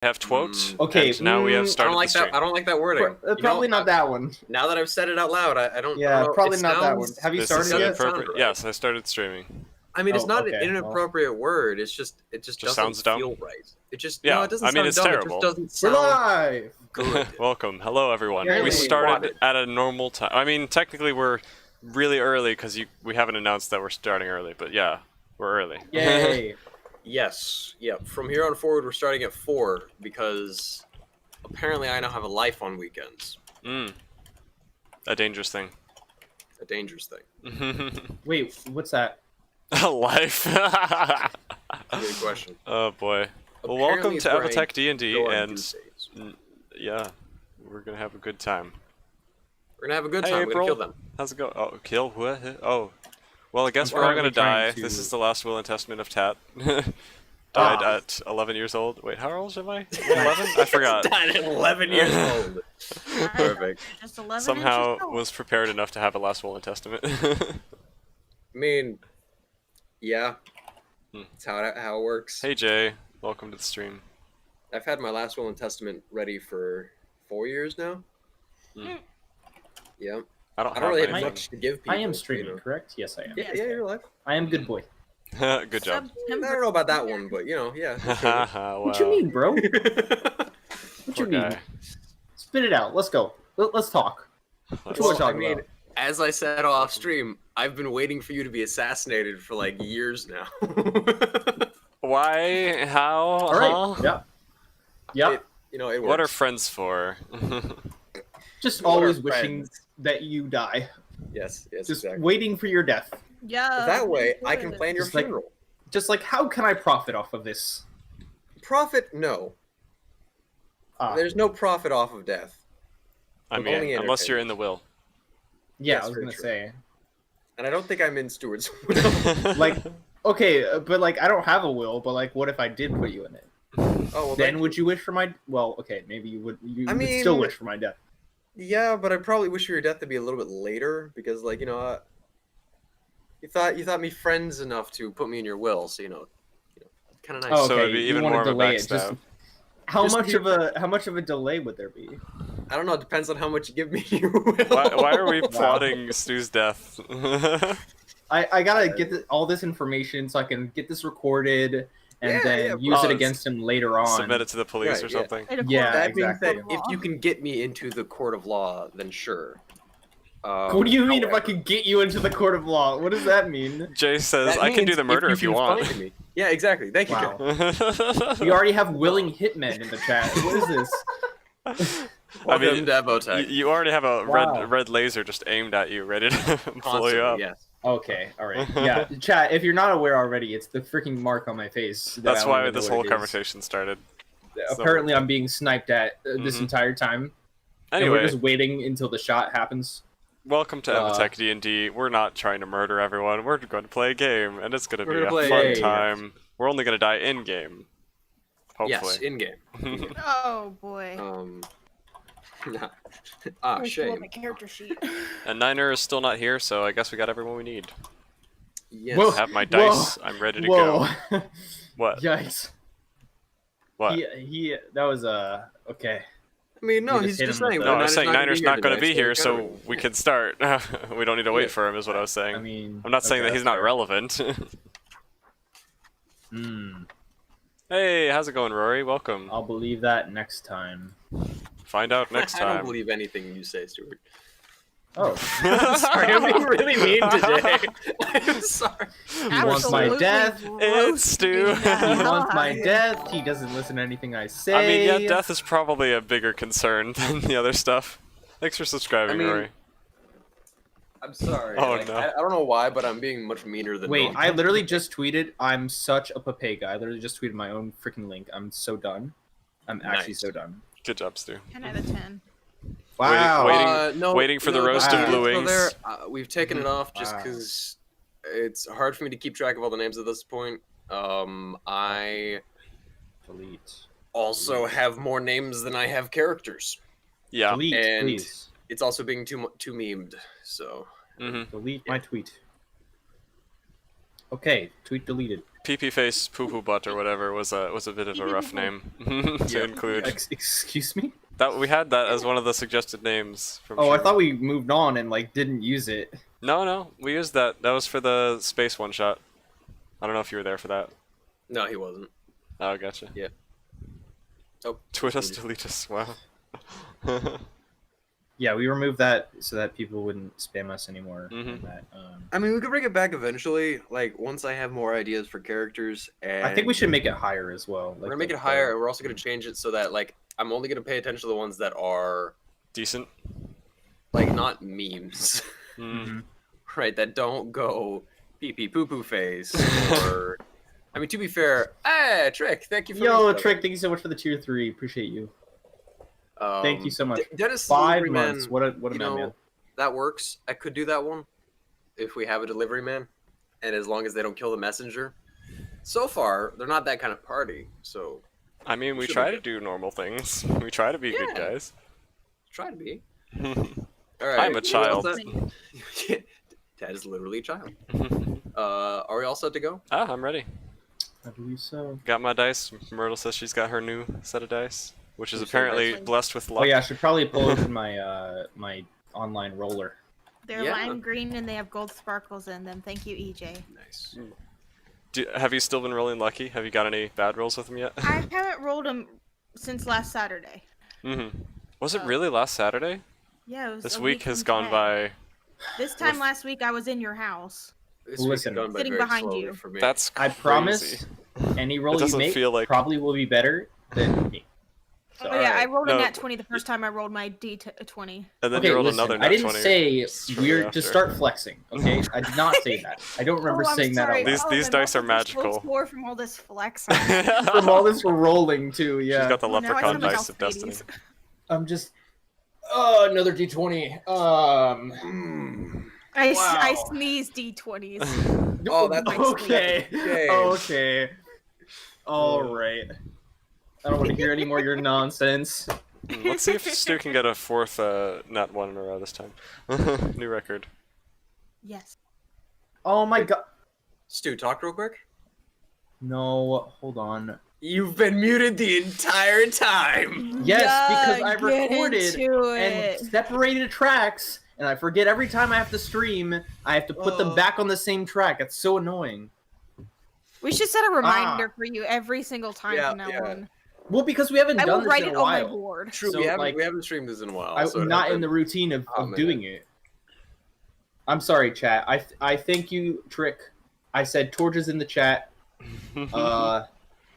have twoked. Okay, And now we have started the stream. I don't like that wording. Probably not that one. Now that I've said it out loud, I don't. Yeah, I don't know, probably not that one. Have you This started is yet? inappropriate. Right. Yes, I started streaming. I mean, it's Oh, not okay, an inappropriate word. It just doesn't sounds dumb. feel right. It just Yeah, no, it doesn't I mean, sound it's dumb. terrible. It just doesn't We're sound live! good. Welcome. Hello, everyone. Yay. We started at a normal time. I mean, technically we're really early because we haven't announced that we're starting early, but yeah, we're early. Yay! Yes, yeah. From here on forward, we're starting at 4 because apparently I now have a life on weekends. A dangerous thing. A dangerous thing. Wait, what's that? A life. Good question. Oh boy. Well, Apparently welcome it's to where I Evotech D&D, go on and Tuesdays. yeah, we're gonna have a good time. We're gonna have a good Hey, time. We're gonna April. kill them. How's it go? Oh, kill what? Oh, well, I guess I'm we're all gonna currently die. trying to- This is the last will and testament of Tat. Died at 11 years old. Wait, how old am I? 11? I forgot. Died at 11 years old. Perfect. Just 11 Somehow inches old. was prepared enough to have a last will and testament. I mean, yeah. That's how it works. Hey Jay, welcome to the stream. I've had my last will and testament ready for 4 years now. Yeah. I don't I don't really have have much to give people. I am streaming, you know. correct? Yes, I am. Yeah, you're live. I am good boy. anything. Good job. I don't know about that one, but yeah. Wow. What you mean, bro? What you Poor mean? guy. Spit it out. Let's go. Let's talk. What you Well, want to talk I mean, about? as I said off stream, I've been waiting for you to be assassinated for like years now. Why? How? All right. Huh? Yeah. Yep. It works. What are friends for? Just What are always wishing friends? that you die. Yes, Just exactly. waiting for your death. Yeah. That way, me I too. can plan your Just like- funeral. Just like, how can I profit off of this? Profit? No. Ah, There's no profit off of death. I Only mean, unless you're entertainment. in the will. yeah, Yes, I was very gonna true. say. And I don't think I'm in Stewart's. Like, okay, but like, I don't have a will. But like, what if I did put you in it? Oh, well, Then would you wish for my? Well, okay, maybe you would. You would still mean- wish for my death. Yeah, but I probably wish for your death to be a little bit later because, like, you thought me friends enough to put me in your will, so kind of nice. Oh, So okay. it'd be you even want more to of a delay it. Just backstab. how Just much be- of a delay would there be? I don't know. It depends on how much you give me. Your will. Why are we Wow. plotting Stu's death? I gotta get all this information so I can get this recorded and Yeah, then yeah, use bro. it against him later on. Submit it to the police Right, or yeah. something. In a Yeah, court- That being exactly. said, if you can get me into the court of law, then sure. What do you mean if I however, could get you into the court of law? What does that mean? Jay says, that I can do means the murder if you can want. find me. Yeah, exactly. Thank you, Wow. Joe. We already have willing hitmen in the chat. What is this? I mean, Welcome to Evotech. you already have a Wow. red laser just aimed at you, ready to blow you Constantly, up. yes. Okay, all right. Yeah, chat. If you're not aware already, it's the freaking mark on my face. that That's I don't why even know this what whole it is. conversation started. Apparently, I'm being sniped at this Mhm. entire time. And we're Anyway, just waiting until the shot happens. welcome to Uh, Evotech D&D. We're not trying to murder everyone. We're going to play a game, and it's going to We're be gonna a play a fun game. time. We're only going to die in game. Hopefully. Yes, in game. Oh boy. Ah, Let me pull up shame. my character sheet. And Niner is still not here, so I guess we got everyone we need. Yes. Whoa. I have my dice. I'm ready to Whoa! go. What? Yikes! What? He that was okay. I mean, no, You he's just hit just him with saying. the- No, I Niner's was saying Niner's not going to today, be here, so kinda- we can start. We don't need to wait Yeah. for him, is what I was saying. I mean, I'm not saying that okay, he's not fair. relevant. Hey, how's it going, Rory? Welcome. I'll believe that next time. Find out next I don't time. believe anything you say, Stuart. Oh, Sorry, I'm being really mean today. I'm sorry. he wants my Absolutely death. It's Stu. roasting that He wants my guy. death. He doesn't listen to anything I say. I mean, yeah, death is probably a bigger concern than the other stuff. Thanks for subscribing, I mean, Rory. I'm sorry. Oh, like, no. I don't know why, but I'm being much meaner than Wait, normal. I literally just tweeted. I'm such a papega. I literally just tweeted my own freaking link. I'm so done. I'm actually Nice. so done. Good job, Stu. 10 out of 10. Wow. Waiting- waiting for the roast of still blue there. wings. We've taken it off just Wow. because it's hard for me to keep track of all the names at this point. I Delete. also have more names than I have characters. Yeah. Delete, And- please. It's also being too memed, so hmm Delete my tweet. Okay, tweet deleted. PP face poo poo butt or whatever was a bit of a rough name to include. Excuse me? That we had that as one of the suggested names from. Oh, I Sherman. thought we moved on and like didn't use it. No, we used that. That was for the space one shot. I don't know if you were there for that. No, he wasn't. Oh, gotcha. Yeah. Oh. Tweet us, delete us. Wow. Yeah, we removed that so that people wouldn't spam us anymore. Mhm. on that. I mean, we could bring it back eventually. Like once I have more ideas for characters, and I think we should make it higher as well. We're gonna make it higher, and we're also gonna change it so that like I'm only gonna pay attention to the ones that are Decent. like not memes, Mm. right? That don't go pee pee poo poo face or. I mean, to be fair, Trick, thank you for Yo, the- Trick, thank you so much for the tier 3. Appreciate you. Thank you so much. Dennis 5 Delivery months. Man, What a you man, know, man. that works. I could do that one if we have a delivery man, and as long as they don't kill the messenger. So far, they're not that kind of party, so I mean, we Should try be to do normal things. We try to be good Yeah. guys. try to be. All right. I'm a are we all child. set? Ted is literally a child. Are we all set to go? Ah, I'm ready. I believe so. Got my dice. Myrtle says she's got her new set of dice, which is New set of apparently dice. blessed with Oh luck. yeah, I should probably pull open my my online roller. They're Yeah. lime green and they have gold sparkles in them. Thank you, EJ. Nice. Have you still been rolling lucky? Have you got any bad rolls with them yet? I haven't rolled them since last Saturday. Was it Oh. really last Saturday? Yeah, it was. This a week has from gone today. by. This time last week, I was in your house. This Listen, week has gone by sitting very behind slowly you. for me. That's I crazy. promise any roll It you doesn't make feel like- probably will be better than me. So, Oh yeah, I alright. rolled a No, nat 20 the first time I rolled my D20. And then Okay, you rolled listen, another I nat didn't 20. say shortly we're after. to start flexing. Okay, I did not say that. I don't remember Oh, I'm saying that sorry. out loud. These my dice are muscles so magical. sore from all this flex. From all this rolling too. Yeah, She's got the Oh, now I leprechaun sound like dice of Alcides. destiny. I'm just. Oh, another D20. I Wow. sneeze D20s. Oh, that's okay. okay. Okay. All right. I don't want to hear any more of your nonsense. Let's see if Stu can get a fourth nat 1 in a row this time. New record. Yes. Oh my god. Stu, talk real quick. No, hold on. You've been muted the entire time. Yes, because Yeah, I get recorded into and it. separated tracks, and I forget every time I have to stream, I have to put them back on the same track. It's so annoying. We should set a reminder for you every single time Yeah, from now yeah. on. Well, because we haven't I done will this write in it a on my while. board. True, So, we like, haven't streamed this in a while. I'm so it not in happened. the routine of Oh, man. doing it. I'm sorry, chat. I thank you, Trick. I said torches in the chat.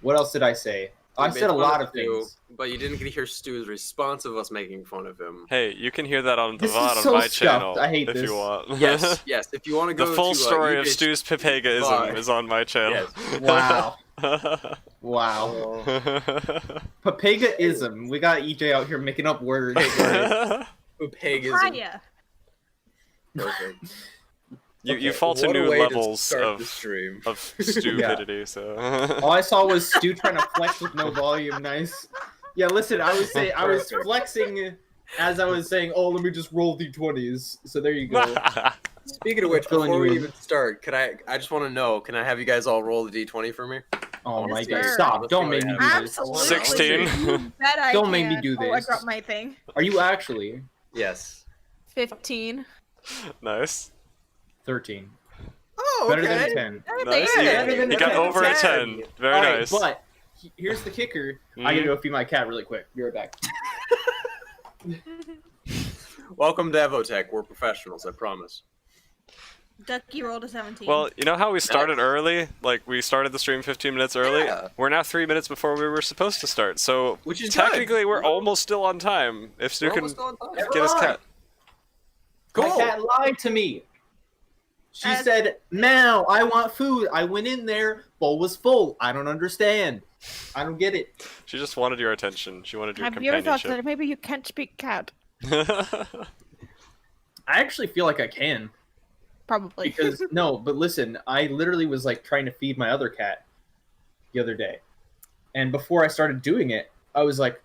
What else did I say? We I made said a fun lot of of Stu, things. but you didn't get to hear Stu's response of us making fun of him. Hey, you can hear that on the This is VOD on so my stuffed. channel I hate if this. you want. Yes, yes. If you want to The go full to, story of EJ's Stu's Pepegaism is on my channel. Wow. Wow. Papega-ism. We got EJ out here making up words. Paganism. Hiya. Perfect. you Okay, fall to what a new way to levels start the of stream. stupidity. So All I saw was Stu trying to flex with no volume. Nice. Yeah, listen, I was Perfect. flexing as I was saying, oh, let me just roll d20s. So there you go. Speaking of which, Filling before you we in. even start, I just want to know, can I have you guys all roll the d20 for me? Oh Yes, my sir. god, stop. Don't make me do this. Absolutely. 16. You bet I Don't make me can. do Oh, I this. dropped my thing. Are you actually? Yes. 15. Nice. 13. Oh, Better than a 10. Nice. Yeah, You- better than you got 10. over a 10. Very All right, nice. but here's the kicker. I gotta go feed my cat really quick. Be right back. Welcome to Evotech. We're professionals, I promise. Ducky rolled a 17. Well, you know how we started early? Like, we started the stream 15 minutes early? Yeah. We're now 3 minutes before we were supposed to start, so Which is technically good. we're almost still on time. If Stu We're can almost on time. get his cat. My Cool. cat lied to me. She As- said, "Meow, I want food." I went in there, bowl was full. I don't understand. I don't get it. She just wanted your attention. She wanted your have you ever thought companionship. that maybe you can't speak cat? I actually feel like I can. Probably. Because no, but listen, I literally was like trying to feed my other cat the other day. And before I started doing it, I was like,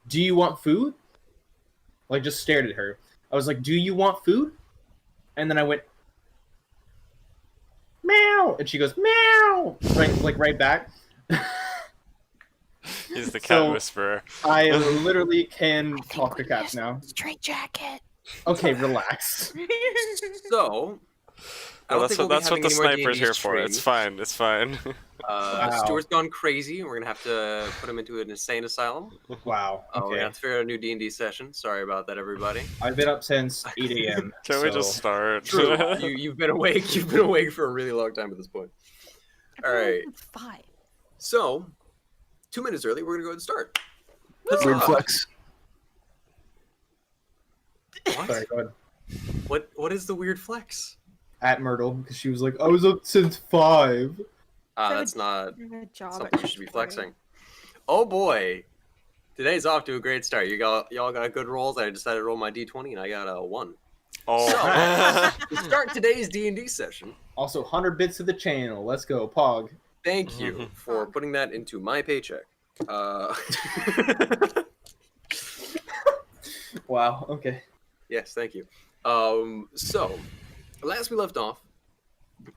"Do you want food?" Like just stared at her. I was like, "Do you want food?" And then I went, meow, and she goes meow, right back. He's the cat So- whisperer. I literally can talk to cats now. Straight jacket. Okay, relax. So, I don't Well, think we'll be that's what having the any more sniper's D&D here for. It's streams. fine. It's fine. Wow. Stuart's gone crazy, and we're gonna have to put him into an insane asylum. Wow. Oh, we're Okay. gonna have to figure out a new D&D session. Sorry about that, everybody. I've been up since 8 a.m. Can we just start? True, you've been awake. You've been awake for a really long time at this point. All right. It's 5. So, 2 minutes early, we're gonna go ahead and start. Weird flex. What? Sorry, go ahead. What is the weird flex? At Myrtle, because she was like, I was up since 5. That's not Job something you should be flexing. Oh boy, today's off to a great start. Y'all got good rolls. I decided to roll my d20, and I got a 1. Oh. To start today's D&D session, Also, 100 bits to the channel. Let's go, Pog. thank you for putting that into my paycheck. Wow, okay. Yes, thank you. So, last we left off,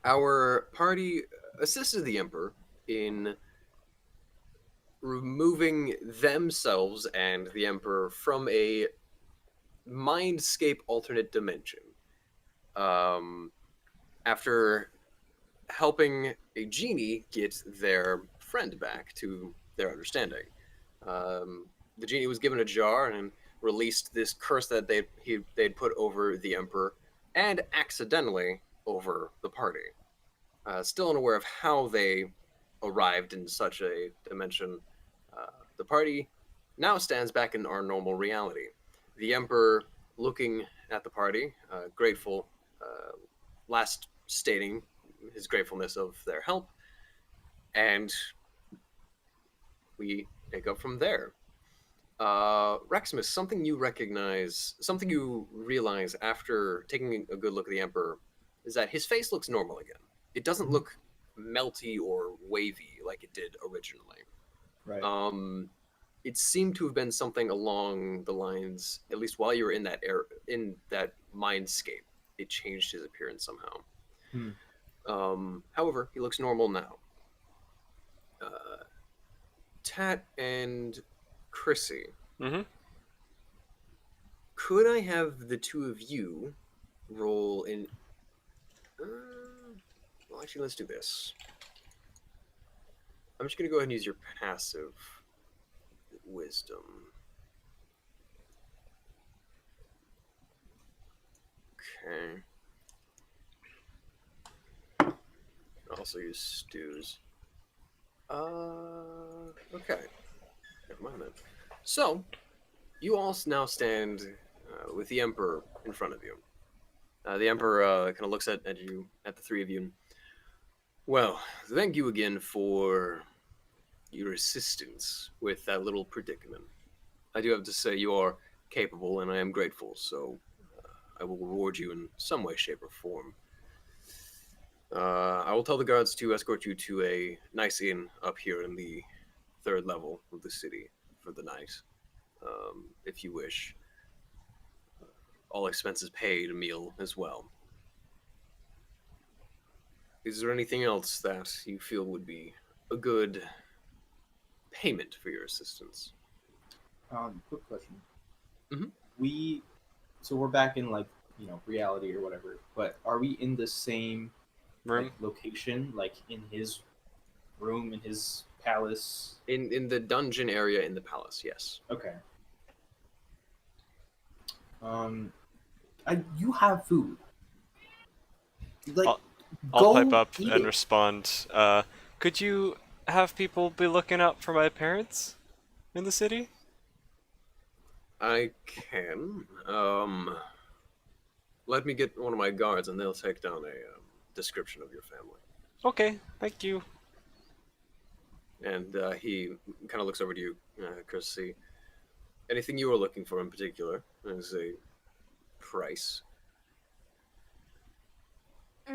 our party assisted the Emperor in removing themselves and the Emperor from a mindscape alternate dimension. After helping a genie get their friend back to their understanding. The genie was given a jar and released this curse that they'd put over the Emperor and accidentally over the party. Still unaware of how they arrived in such a dimension, the party now stands back in our normal reality. The Emperor looking at the party, grateful, last stating his gratefulness of their help, and we pick up from there. Reximus, something you realize after taking a good look at the Emperor is that his face looks normal again. It doesn't look melty or wavy like it did originally. Right. It seemed to have been something along the lines, at least while you were in that mindscape, it changed his appearance somehow. However, he looks normal now. Tat and Chrissy, could I have the two of you roll in? Well, actually, let's do this. I'm just gonna go ahead and use your passive wisdom. Okay. Also use Stu's. Okay. Never mind then. So, you all now stand with the Emperor in front of you. The Emperor kind of looks at you, at the three of you. And, well, thank you again for your assistance with that little predicament. I do have to say you are capable, and I am grateful, so I will reward you in some way, shape, or form. I will tell the guards to escort you to a nice inn up here in the 3rd level of the city for the night, if you wish. All expenses paid, a meal as well. Is there anything else that you feel would be a good payment for your assistance? Quick question. Mhm. So we're back in reality or whatever, but are we in the same Room? location, like in his room, in his palace? In the dungeon area in the palace, yes. Okay. You have food. I'll pipe go up eat and it. respond. Could you have people be looking out for my parents in the city? I can. Let me get one of my guards, and they'll take down a description of your family. Okay, thank you. And he kind of looks over to you, Chrissy. Anything you were looking for in particular? As a price. A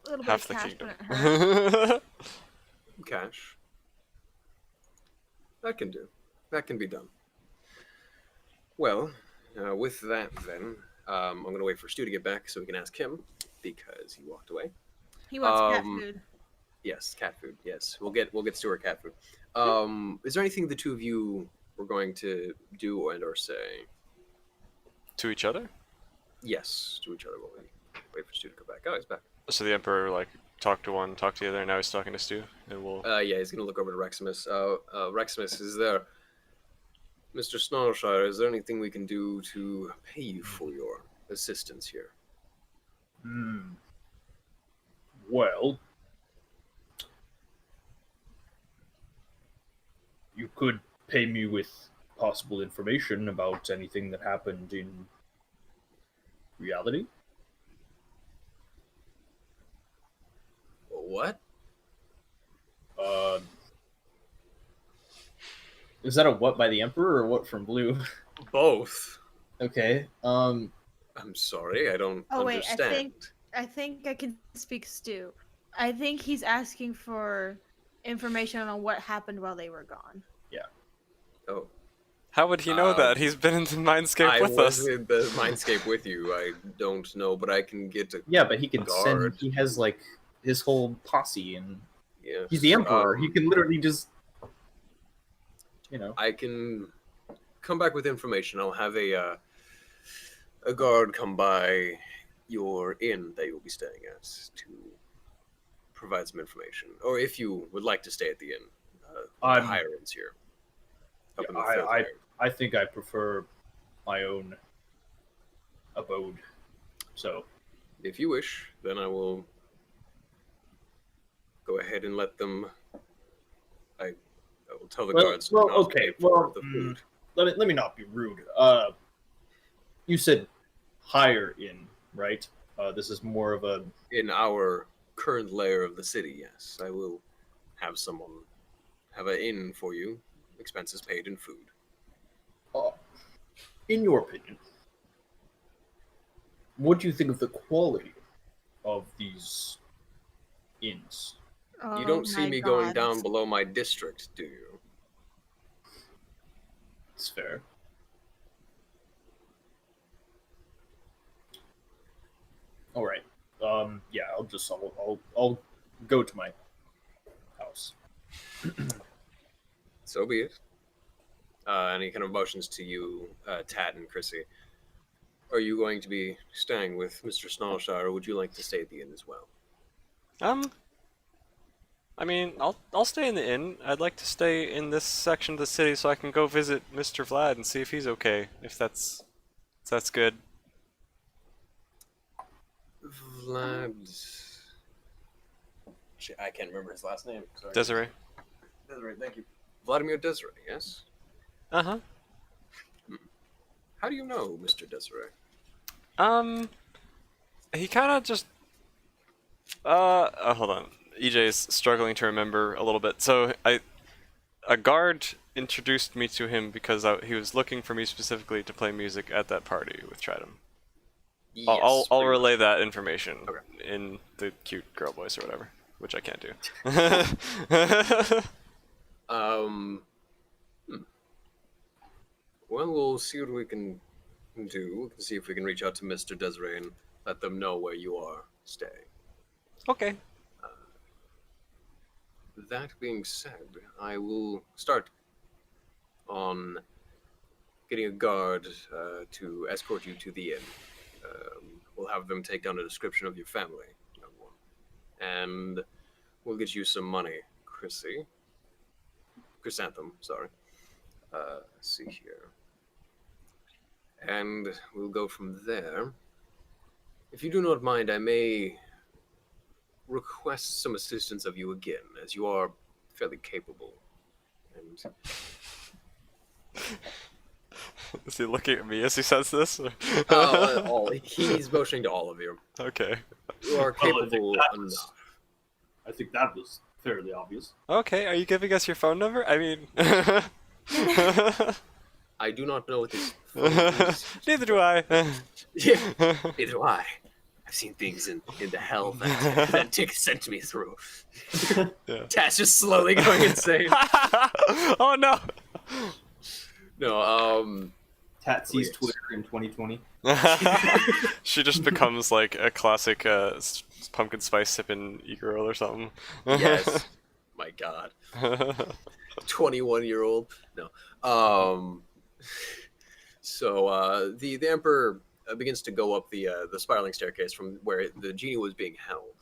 little bit Half of the cash kingdom. wouldn't hurt. Cash. That can do. That can be done. Well, with that then, I'm going to wait for Stu to get back so we can ask him because he walked away. He wants cat Um, food. Yes, cat food. Yes, we'll get Stuart cat food. Is there anything the two of you were going to do and or say? To each other? Yes, to each other while we wait for Stu to come back. Oh, he's back. So the Emperor, like, talked to one, talked to the other, and now he's talking to Stu, and we'll... Yeah, he's going to look over to Reximus. Reximus, is there... Mr. Snarlshire, is there anything we can do to pay you for your assistance here? Well, you could pay me with possible information about anything that happened in reality. What? Is that a what by the Emperor or what from Blue? Both. Okay. I'm sorry, I don't Oh wait, understand. I think I can speak Stu. I think he's asking for information on what happened while they were gone. Oh. How would he know that? He's been in the Mindscape I with was us. in the Mindscape with you. I don't know, but I can get a Yeah, but he can guard. send. He has like his whole posse, and Yes. he's the Emperor. He can literally just, I can come back with information. I'll have a guard come by your inn that you'll be staying at to provide some information. Or if you would like to stay at the inn, the I'm- higher inns here. Up Yeah, in the fourth layer. I think I prefer my own abode. So If you wish, then I will go ahead and let them. I will tell the guards. well, not to okay, pay for well, the food. let me not be rude. You said higher in, right? This is more of a In our current layer of the city, yes, I will have someone have an inn for you, expenses paid in food. in your opinion, what do you think of the quality of these inns? You don't see my me going God. down below my district, do you? It's fair. All right. Yeah, I'll go to my house. So be it. Any kind of motions to you, Tat and Chrissy? Are you going to be staying with Mr. Snarlshire, or would you like to stay at the inn as well? I mean, I'll stay in the inn. I'd like to stay in this section of the city so I can go visit Mr. Vlad and see if he's okay. If that's good. Vlad. Shit, I can't remember his last name. Sorry. Desiree. Desiree, thank you. Vladimir Desiree, yes? Uh-huh. How do you know Mr. Desiree? He kind of just hold on. EJ's struggling to remember a little bit. So a guard introduced me to him because he was looking for me specifically to play music at that party with Tridum. Yes, I'll pretty relay that information Okay. in the cute girl voice or whatever, which I can't do. much. Well, we'll see what we can do. We can see if we can reach out to Mr. Desiree and let them know where you are staying. Okay. That being said, I will start on getting a guard to escort you to the inn. We'll have them take down a description of your family, young one. And we'll get you some money, Chrissy. Chrysanthem, sorry. Let's see here. And we'll go from there. If you do not mind, I may request some assistance of you again, as you are fairly capable. And Is he looking at me as he says this? he's motioning to all of you. Okay. You are Well, I think capable that enough. was- I think that was fairly obvious. Okay, are you giving us your phone number? I mean... I do not know what this phone is. Neither do I. Yeah, neither do I. I've seen things in the hell that Dick sent me through. Yeah. Tat's just slowly going insane. Oh no! No, Tat sees yes. Twitter in 2020. She just becomes like a classic pumpkin spice sipping e-girl or something. Yes. My God. 21-year-old. No. So the Emperor begins to go up the spiraling staircase from where the genie was being held,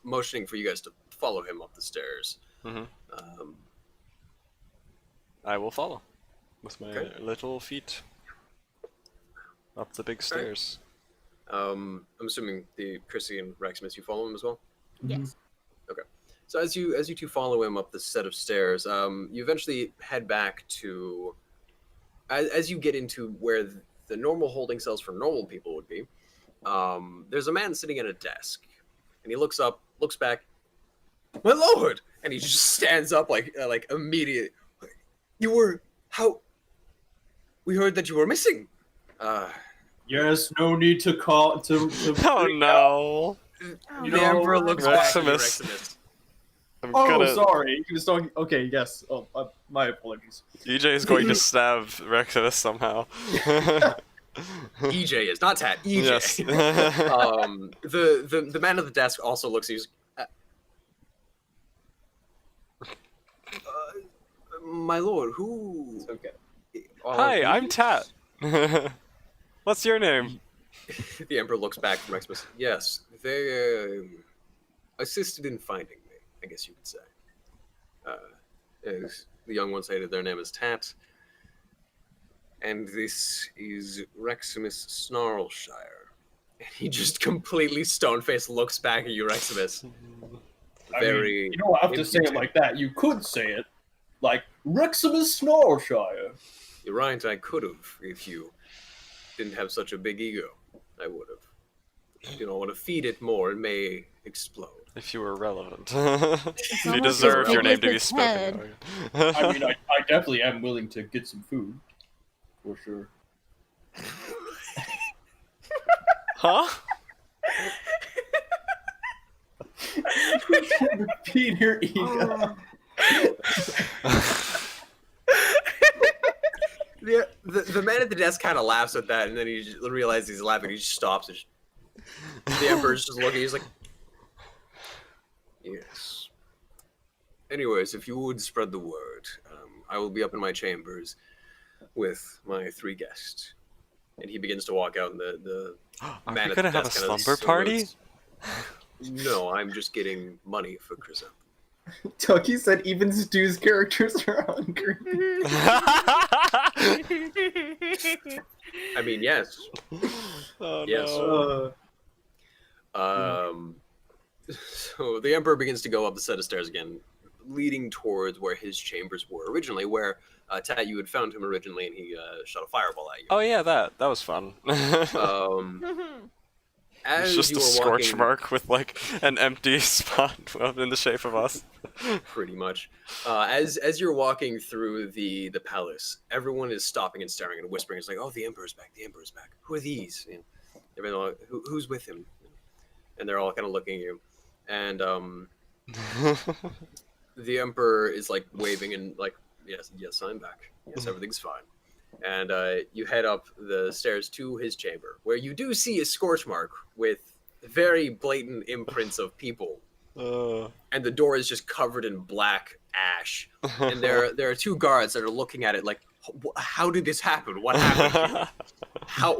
motioning for you guys to follow him up the stairs. Mhm. I will follow with my Okay. little feet up the big stairs. I'm assuming the Chrissy and Reximus, you follow him as well. Yes. So as you two follow him up this set of stairs, you eventually head back to, as you get into where the normal holding cells for normal people would be. There's a man sitting at a desk, and he looks up, looks back. My lord! And he just stands up like immediate. You were how? We heard that you were missing. Yes, no need to call to. Oh no! Oh, The Emperor looks back at you, Reximus. Reximus. I'm Oh, gonna. sorry. He was talking. Okay, yes. Oh, my apologies. EJ is going to stab Reximus somehow. EJ is not Tat. EJ. Yes. The man at the desk also looks. He's. My lord, who? It's okay. Hi, I'm Tat. What's your name? The Emperor looks back from Reximus. Yes, they assisted in finding me, I guess you could say. As the young one stated, their name is Tat. And this is Reximus Snarlshire. And he just completely stone-faced looks back at you, Reximus. Very... You don't have to say it like that. You could say it like Reximus Snarlshire. You're right, I could have, if you didn't have such a big ego. I would have. You don't want to feed it more, it may explode. If you were relevant. It's You almost deserve as your big name as to be its spoken. head. I mean, I definitely am willing to get some food, for sure. Huh? Feed your ego. The man at the desk kind of laughs at that, and then he just realizes he's laughing. He just stops. And the Emperor's just looking. He's like, "Yes." Anyways, if you would spread the word, I will be up in my chambers with my 3 guests. And he begins to walk out, and the Are man we at gonna the have a desk kinda slumber party? salutes. No, I'm just getting money for Chrysanthemum. Tucky said even Stu's characters are hungry. I mean, yes. Oh, Yes. no. So the Emperor begins to go up the set of stairs again, leading towards where his chambers were originally, where Tat, you had found him originally, and he shot a fireball at you. Oh yeah, that was fun. As It's just you a were scorch walking, mark with like an empty spot in the shape of us. pretty much. As you're walking through the palace, everyone is stopping and staring and whispering. It's like, "Oh, the Emperor's back! The Emperor's back! Who are these?" You know, everyone, like, who's with him? And they're all kind of looking at you, and the Emperor is like waving and like, "Yes, I'm back. Yes, everything's fine." And you head up the stairs to his chamber, where you do see a scorch mark with very blatant imprints of people. And the door is just covered in black ash. And there are 2 guards that are looking at it like, how did this happen? What happened?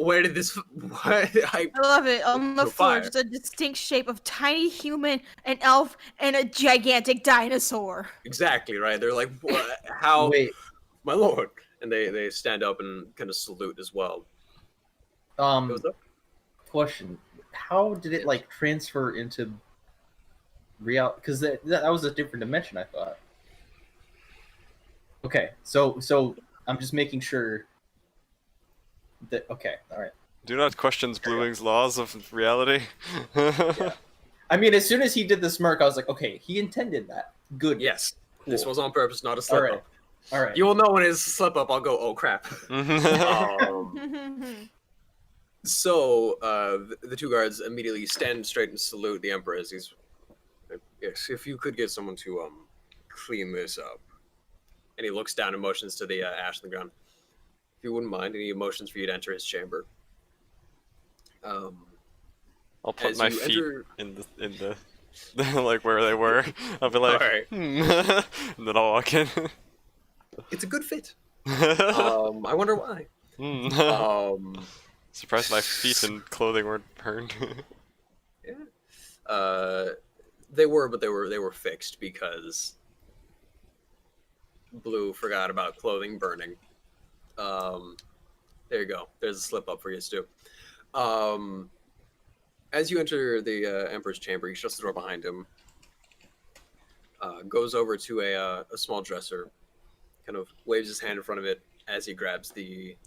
Where did this... I love it. On the No floor, fire. just a distinct shape of tiny human, an elf, and a gigantic dinosaur. Exactly, right? They're like, what? How... Wait, My lord. And they stand up and kind of salute as well. What's up? question: how did it like transfer into real? Because that was a different dimension, I thought. Okay, so I'm just making sure that. Okay, all right. Do not question Blue Wing's laws of reality. Yeah. I mean, as soon as he did the smirk, I was like, okay, he intended that. Good. Yes. Cool. This was on purpose, not a slip All right. up. All right. You will know when it's a slip up. I'll go, oh crap. So the 2 guards immediately stand straight and salute the Emperor as he's. Yes, if you could get someone to clean this up. And he looks down and motions to the ash on the ground. If you wouldn't mind, any motions for you to enter his chamber. I'll put As my you feet enter- in the like where they were. I'll be like, Alright. and then I'll walk in. It's a good fit. I wonder why. Surprised my feet and clothing weren't burned. They were, but they were fixed because Blue forgot about clothing burning. There you go. There's a slip up for you, Stu. As you enter the Emperor's chamber, he shuts the door behind him. Goes over to a small dresser, kind of waves his hand in front of it as he grabs the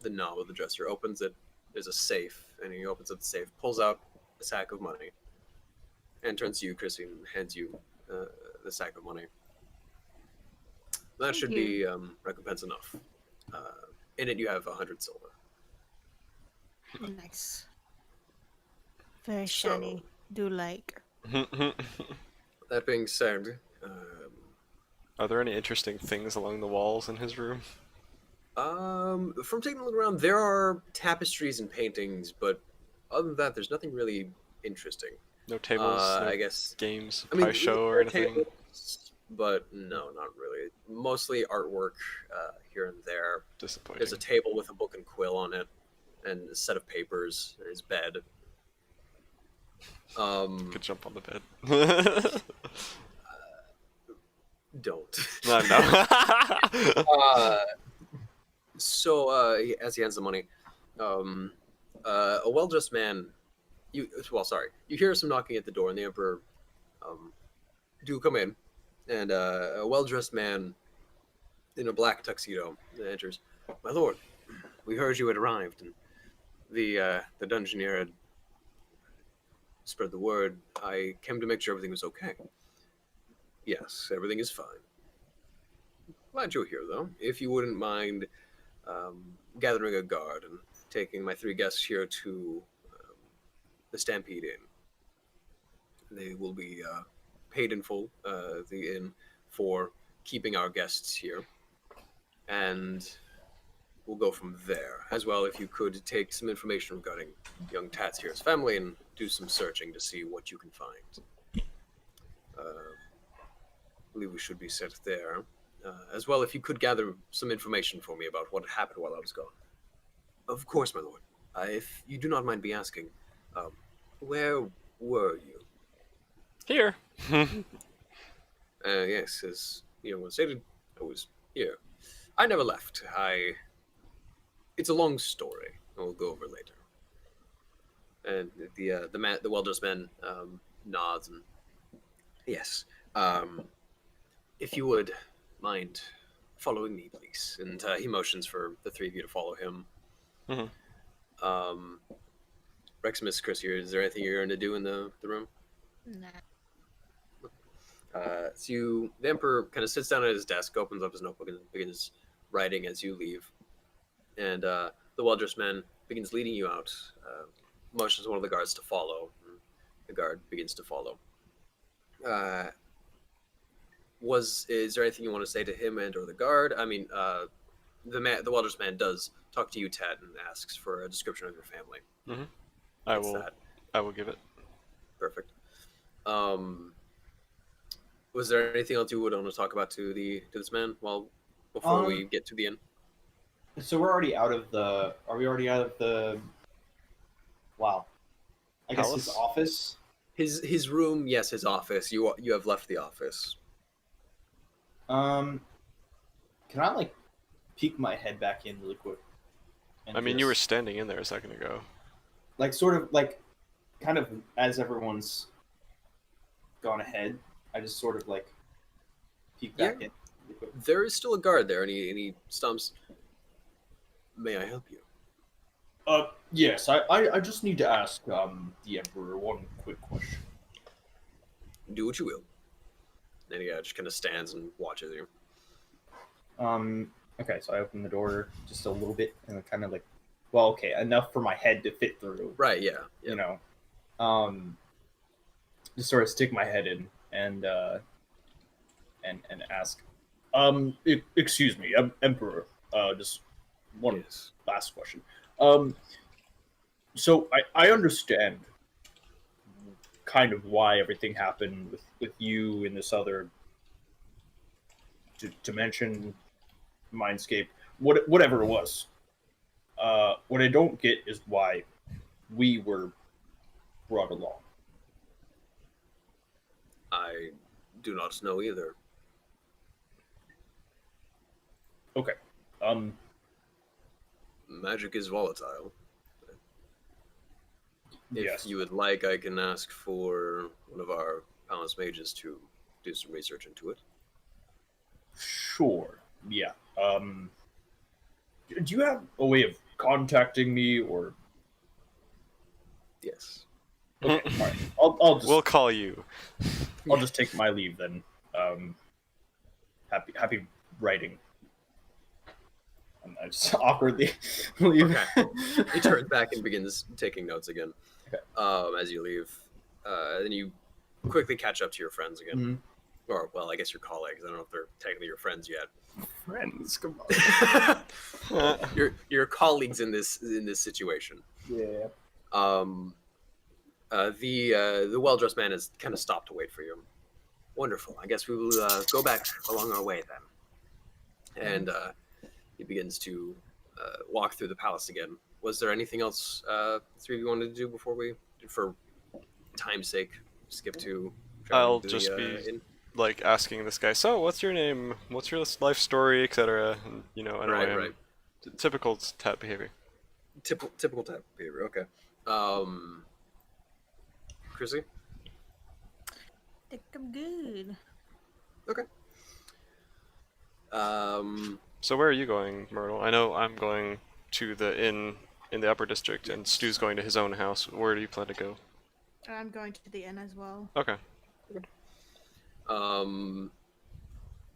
knob of the dresser, opens it. There's a safe, and he opens up the safe, pulls out a sack of money, and turns to you, Chrissy, and hands you the sack of money. That should be recompense enough. In it, you have 100 silver. Nice. Very shiny. Do like. That being said, Are there any interesting things along the walls in his room? from taking a look around, there are tapestries and paintings, but other than that, there's nothing really interesting. No tables, no I guess. games, I mean, pie show there or are anything? tables, but no, not really. Mostly artwork here and there. Disappointing. There's a table with a book and quill on it, and a set of papers. His bed. Could jump on the bed. Don't. No, no. So, as he hands the money, a well-dressed man. You hear some knocking at the door, and the Emperor, do come in, and a well-dressed man in a black tuxedo enters. My lord, we heard you had arrived, and the dungeoneer had spread the word. I came to make sure everything was okay. Yes, everything is fine. Glad you're here, though. If you wouldn't mind gathering a guard and taking my 3 guests here to the Stampede Inn. They will be paid in full, the inn, for keeping our guests here. And we'll go from there. As well, if you could take some information regarding young Tats here's family and do some searching to see what you can find. I believe we should be set there. As well, if you could gather some information for me about what happened while I was gone. Of course, my lord. If you do not mind me asking, where were you? Here. Yes, as the young one stated, I was here. I never left. It's a long story. We'll go over later. And the well-dressed man nods and yes. If you would mind following me, please. And he motions for the 3 of you to follow him. Mm-hmm. Reximus, Chris, here. Is there anything you're going to do in the room? Nah. The Emperor kind of sits down at his desk, opens up his notebook, and begins writing as you leave. And the well-dressed man begins leading you out, motions one of the guards to follow. And the guard begins to follow. Is there anything you want to say to him and or the guard? I mean, the well-dressed man does talk to you, Ted, and asks for a description of your family. Mm-hmm. I will give it. Perfect. Was there anything else you would want to talk about to this man before we get to the end? So we're already out of the. Are we already out of the? Wow. I guess his Palace? office. His room, yes, his office. You have left the office. Can I peek my head back in really quick? I mean, you were standing in there a second ago. Kind of as everyone's gone ahead, I just sort of peek back in. Really quick. There is still a guard there, and he stumps. May I help you? Yes. I just need to ask the Emperor one quick question. Do what you will. And he just kind of stands and watches you. Okay, so I open the door just a little bit, and kind of enough for my head to fit through. Right. Yeah. You know, just sort of stick my head in and ask, Excuse me, Emperor. Just one Yes. last question. So I understand kind of why everything happened with you in this other dimension, mindscape, whatever it was. What I don't get is why we were brought along. I do not know either. Okay. Um. Magic is volatile. If Yes. you would like, I can ask for one of our palace mages to do some research into it. Sure. Yeah. Do you have a way of contacting me or? Yes. Okay. All right. I'll just We'll call you. I'll just take my leave then. Happy writing. And I just awkwardly leave. Okay. He turns back and begins taking notes again. Okay. As you leave, then you quickly catch up to your friends again, Mhm. or well, I guess your colleagues. I don't know if they're technically your friends yet. Friends, come on. your colleagues in this situation. Yeah. The well-dressed man has kind of stopped to wait for you. Wonderful. I guess we will go back along our way then. And he begins to walk through the palace again. Was there anything else the three of you wanted to do before we, for time's sake, skip to? I'll to just the, be inn? like asking this guy, so what's your name? What's your life story, etc. And, you know, annoy Right, him. right. Typical tap behavior. Typical type of behavior. Okay. Chrissy. Think I'm good. Okay. So where are you going, Myrtle? I know I'm going to the inn in the upper district, and Stu's going to his own house. Where do you plan to go? I'm going to the inn as well. Okay.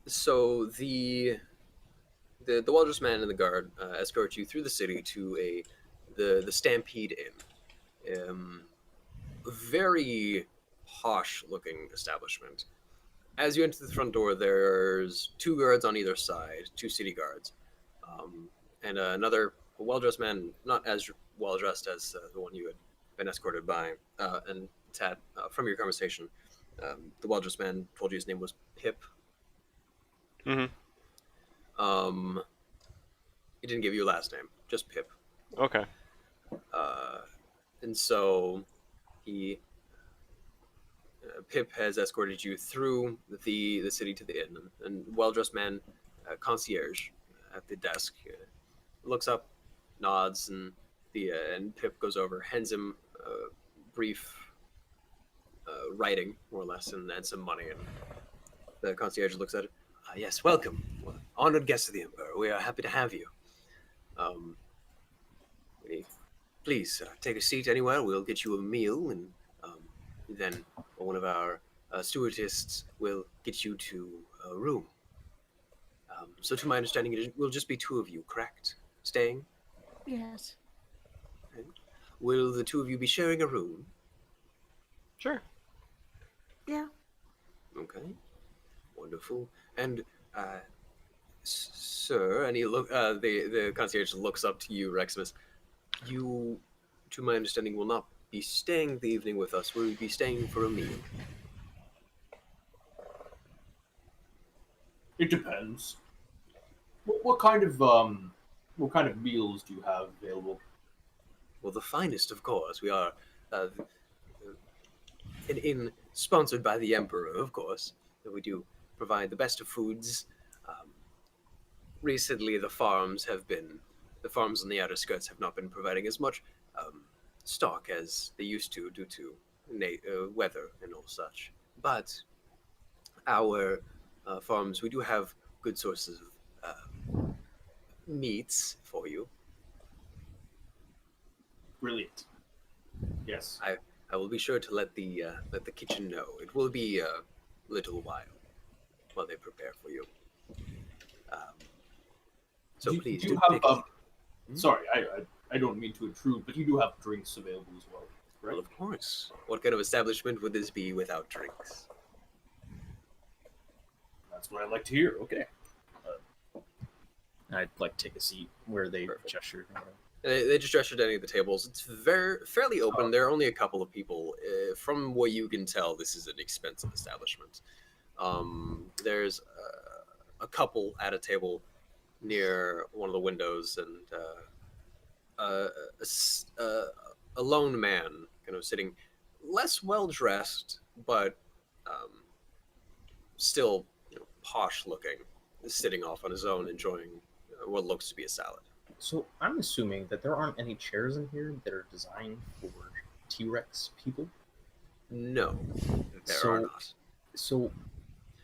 So the well-dressed man and the guard escort you through the city to the Stampede Inn. Very posh-looking establishment. As you enter the front door, there's two guards on either side, two city guards, and another well-dressed man, not as well-dressed as the one you had been escorted by. And Tad, from your conversation, the well-dressed man told you his name was Pip. Mm-hmm. He didn't give you a last name, just Pip. Okay. And so Pip has escorted you through the city to the inn, and well-dressed man, concierge, at the desk, looks up, nods, and and Pip goes over, hands him brief writing, more or less, and some money, and the concierge looks at it. Yes, welcome, honored guest of the Emperor. We are happy to have you. Please take a seat anywhere. We'll get you a meal, and then one of our stewardesses will get you to a room. So, to my understanding, it will just be two of you, correct? Staying? Yes. Will the two of you be sharing a room? Sure. Yeah. Okay. Wonderful. And, sir, and the concierge looks up to you, Reximus. You, to my understanding, will not be staying the evening with us. Will you be staying for a meal? It depends. What kind of meals do you have available? Well, the finest, of course. We are an inn sponsored by the Emperor, of course. We do provide the best of foods. Recently, the farms on the outer skirts have not been providing as much stock as they used to due to weather and all such. But our farms, we do have good sources of meats for you. Brilliant. Yes. I will be sure to let the kitchen know. It will be a little while they prepare for you. So please do do you have take a seat. Sorry, I don't mean to intrude, but you do have drinks available as well, right? Well, of course. What kind of establishment would this be without drinks? That's what I like to hear. Okay. I'd like take a seat where they Perfect. gestured. They just gestured to any of the tables. It's fairly open. There are only a couple of people. From what you can tell, this is an expensive establishment. There's a couple at a table near one of the windows, and a lone man kind of sitting, less well dressed, but still posh looking, sitting off on his own, enjoying what looks to be a salad. So I'm assuming that there aren't any chairs in here that are designed for T-Rex people. No, there So- are not. So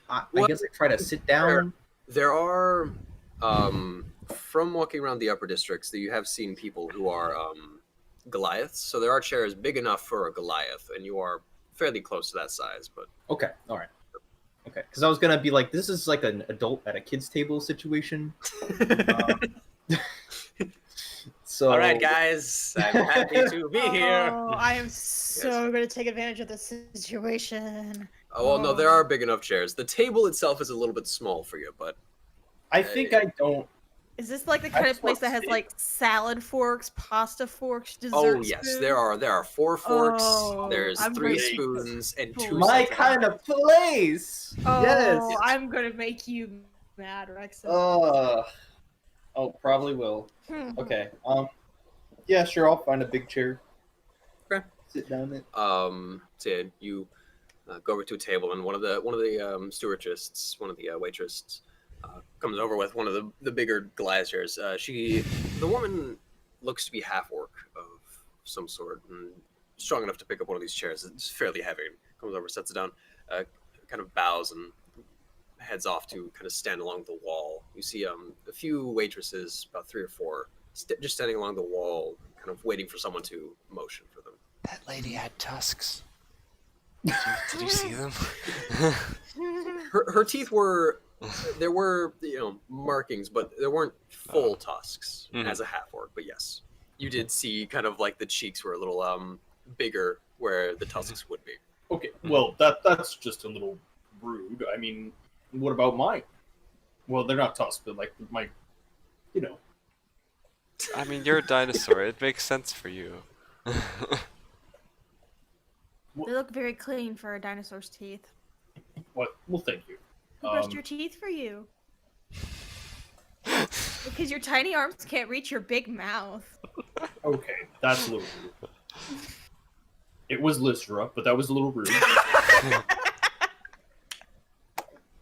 I Well, guess I try to sit down. There are, from walking around the upper districts, that you have seen people who are Goliaths. So there are chairs big enough for a Goliath, and you are fairly close to that size. But Okay, all right. Okay, because I was gonna be like, this is like an adult at a kids' table situation. So all right, guys, I'm happy to be here. Oh, I am so going to take advantage of this situation. Oh well, no, there are big enough chairs. The table itself is a little bit small for you, but I think I don't. Is this like the kind of just place want that has steak. like salad forks, pasta forks, dessert oh yes, spoons? there are 4 forks. Oh, There's I'm 3 ready. spoons and 2 My sets of kind of place. Oh, Yes. I'm going to make you mad, Rex. Oh, probably will. Okay. Yeah, sure. I'll find a big chair. Okay. Sit down in it. So you go over to a table, and one of the stewardesses, one of the waitresses, comes over with one of the bigger Goliath chairs. The woman looks to be half orc of some sort, and strong enough to pick up one of these chairs. It's fairly heavy. Comes over, sets it down, kind of bows and heads off to kind of stand along the wall. You see a few waitresses, about 3 or 4, just standing along the wall, kind of waiting for someone to motion for them. That lady had tusks. Did you see them? Her teeth were, there were markings, but there weren't full tusks as a half orc. But yes, you did see kind of like the cheeks were a little bigger where the tusks would be. Okay. Well, that's just a little rude. I mean, what about mine? Well, they're not tusks, but like my, I mean, you're a dinosaur. It makes sense for you. They look very clean for a dinosaur's teeth. What? Well, thank you. Who brushed your teeth for you? Because your tiny arms can't reach your big mouth. Okay, that's a little rude. It was Lystra, but that was a little rude.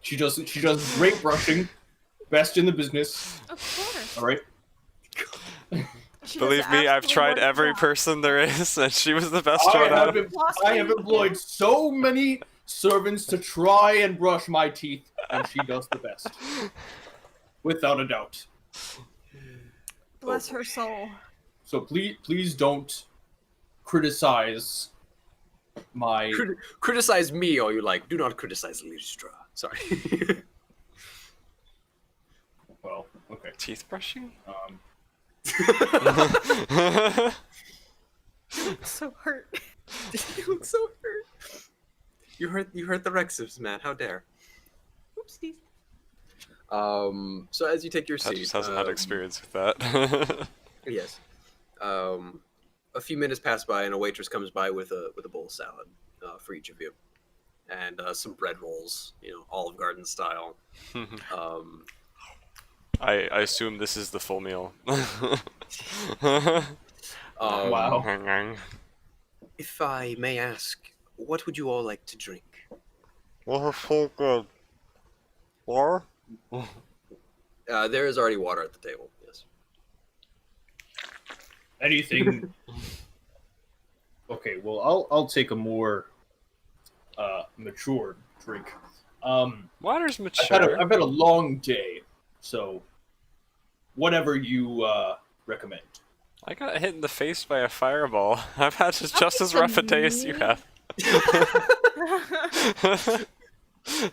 She does great brushing, best in the business. Of course. All right. She does Believe me, I've absolutely tried wonderful every job. person there is, and she was the best one out of I have employed so many servants to try and brush my teeth, and she does the best, without a doubt. Bless her soul. So please don't criticize my. Criticize me all you like. Do not criticize Lystra. Sorry. Well, okay. teeth brushing. So hurt. You look so hurt. You hurt the Rexes, man. How dare. Oopsies. So as you take your Ted seat, just hasn't had experience with that. yes, a few minutes pass by, and a waitress comes by with a bowl of salad for each of you, and some bread rolls, Olive Garden style. I assume this is the full meal. Wow. If I may ask, what would you all like to drink? Well, so good. Or? There is already water at the table. Yes. Anything. Okay, well, I'll take a more matured drink. Water's I've mature. had a long day, so whatever you recommend. I got hit in the face by a fireball. I've had just as the rough a day as you meat. have.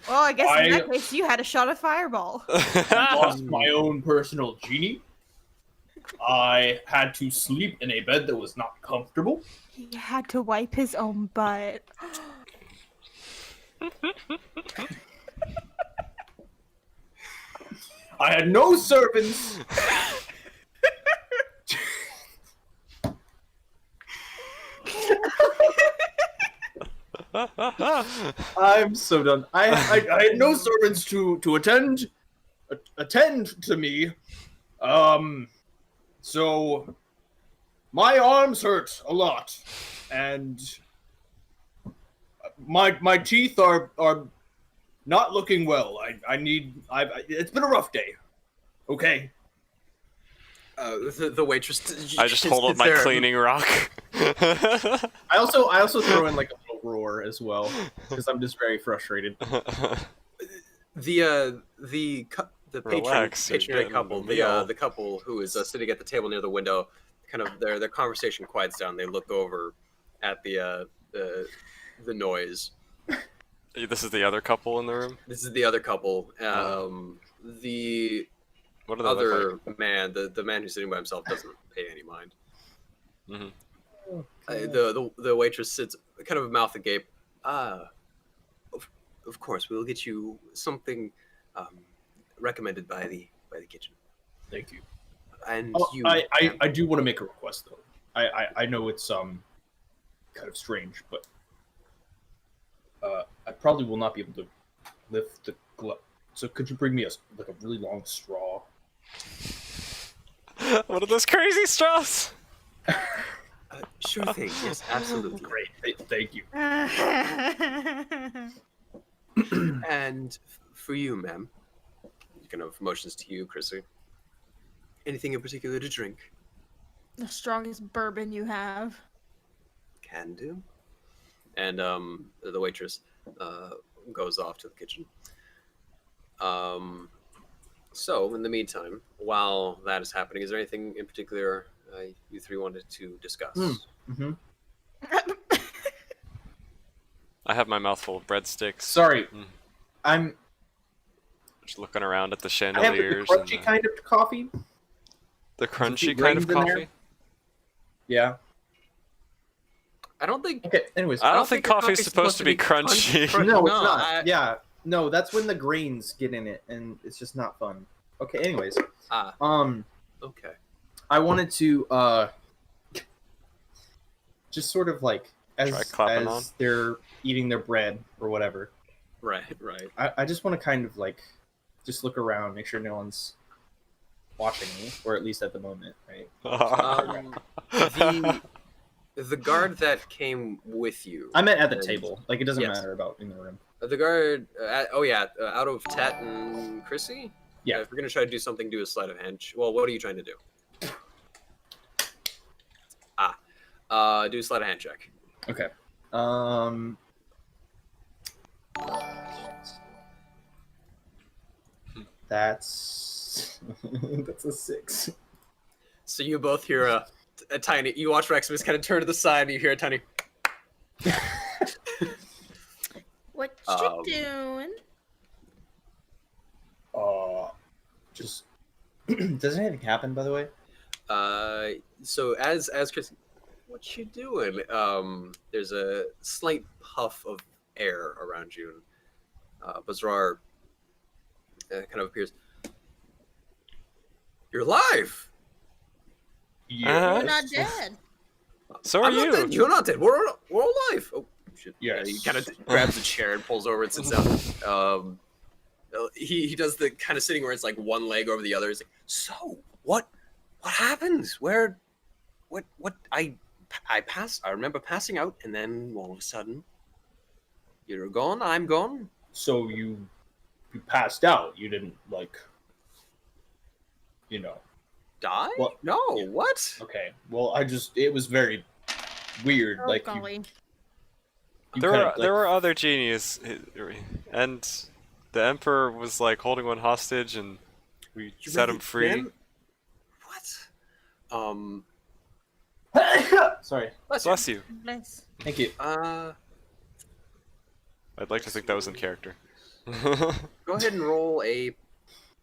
Well, I guess in I- that case, you had a shot of fireball. I lost my own personal genie. I had to sleep in a bed that was not comfortable. He had to wipe his own butt. I had no servants. I'm so done. I had no servants to attend to me. So my arms hurt a lot, and my teeth are not looking well. It's been a rough day. Okay. The waitress. I just hold up my cleaning rock. I also throw in like a little roar as well because I'm just very frustrated. The Relax, you're patronary getting couple, the meal. the couple who is sitting at the table near the window, kind of their conversation quiets down. They look over at the noise. This is the other couple in the room? This is the other couple. The What do they other look like? man, the man who's sitting by himself, doesn't pay any mind. Mm-hmm. The waitress sits kind of mouth agape. Of course, we'll get you something recommended by the kitchen. Thank you. And you, I do want to make a request though. I know it's kind of strange, but I probably will not be able to lift the glove. So could you bring me a really long straw? What are those crazy straws? sure thing. Yes, absolutely. Great. Thank you. And for you, ma'am, kind of motions to you, Chrissy. Anything in particular to drink? The strongest bourbon you have. Can do. And the waitress goes off to the kitchen. So, in the meantime, while that is happening, is there anything in particular you three wanted to discuss? Mm-hmm. I have my mouth full of breadsticks. Sorry, Mm. I'm. Just looking around at the I have chandeliers. the crunchy kind of coffee. The crunchy Keep kind of grains in there? coffee? Yeah. I don't think. Okay. Anyways. I don't think your coffee's supposed to be crunchy. No, it's No, not. Yeah. No, that's when the grains get in it, and it's just not fun. Okay. Anyways. Okay. I wanted to just sort of like Try clapping on? as they're eating their bread or whatever. Right. I just want to kind of like just look around, make sure no one's watching me, or at least at the moment, right? The guard that came with you. I meant at the And- table. Like it doesn't Yes. matter about in the room. The guard. Out of Tet and Chrissy. Yeah. If we're gonna try to do something, do a sleight of hand. Well, what are you trying to do? Do a sleight of hand check. Okay. That's that's a 6. So you both hear a tiny. You watch Reximus kind of turn to the side, and you hear a tiny. What Um, you doing? Just does anything happen, by the way? So as Chris, what you doing? There's a slight puff of air around you, and Bazrar kind of appears. You're alive. Uh-huh. We're not dead. So are I'm not you. dead. You're not dead. We're alive. Oh shit! Yes. He kind of grabs a chair and pulls over and sits down. He does the kind of sitting where it's like one leg over the other. He's like, so what happened? What I passed. I remember passing out, and then all of a sudden, you're gone. I'm gone. So you passed out. You didn't like, Die? Well, no. What? Okay. Well, it was very weird. Oh, like golly. There were other genies, and the Emperor was like holding one hostage, and we set him free. Man? What? Sorry. Bless you. Bless. Thank you. I'd like to think that was in character. Go ahead and roll a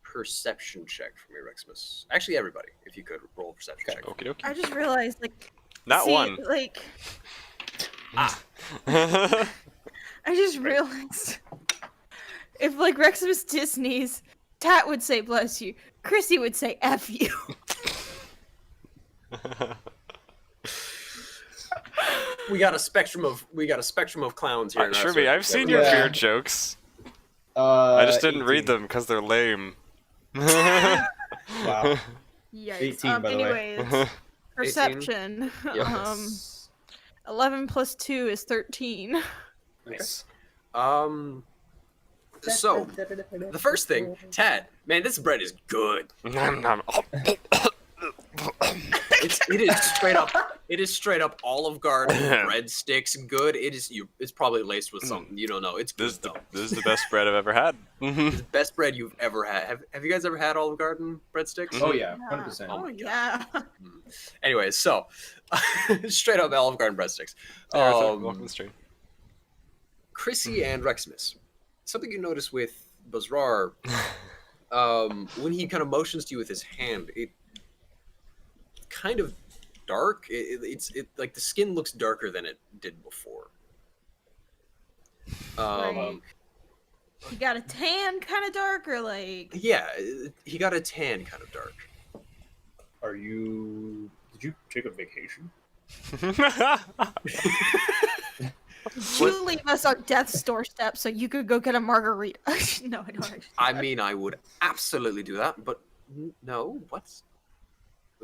perception check for me, Reximus. Actually, everybody, if you could roll a perception check. Okie dokie. I just realized, like, Not see, one. Like, I just realized if like Reximus did sneeze, Tat would say bless you. Chrissy would say F you. We got a spectrum of clowns here. in our Sherby, circle. I've seen your Yeah. beard jokes. I just didn't 18. read them because they're lame. Wow. Yikes. 18, by the way. Anyways, perception. Yep. 11 plus 2 is 13. Nice. So the first thing, Tad, man, this bread is good. Nom, nom. It is straight up Olive Garden breadsticks good. It's probably laced with something you don't know. It's good though. This is the best bread I've ever had. It's the best bread you've ever had. Have you guys ever had Olive Garden breadsticks? Oh yeah, 100%. Oh yeah. Anyways, so straight up Olive Garden breadsticks. Hey, Arthur, welcome to the stream. Chrissy and Reximus. Something you notice with mblohr, when he kind of motions to you with his hand, it kind of dark. It's like the skin looks darker than it did before. Right. You got a tan kind of dark or like Yeah, he got a tan kind of dark. Did you take a vacation? Did you leave us on death's doorstep so you could go get a margarita? No, I don't actually. I mean, I would absolutely do that, but no. What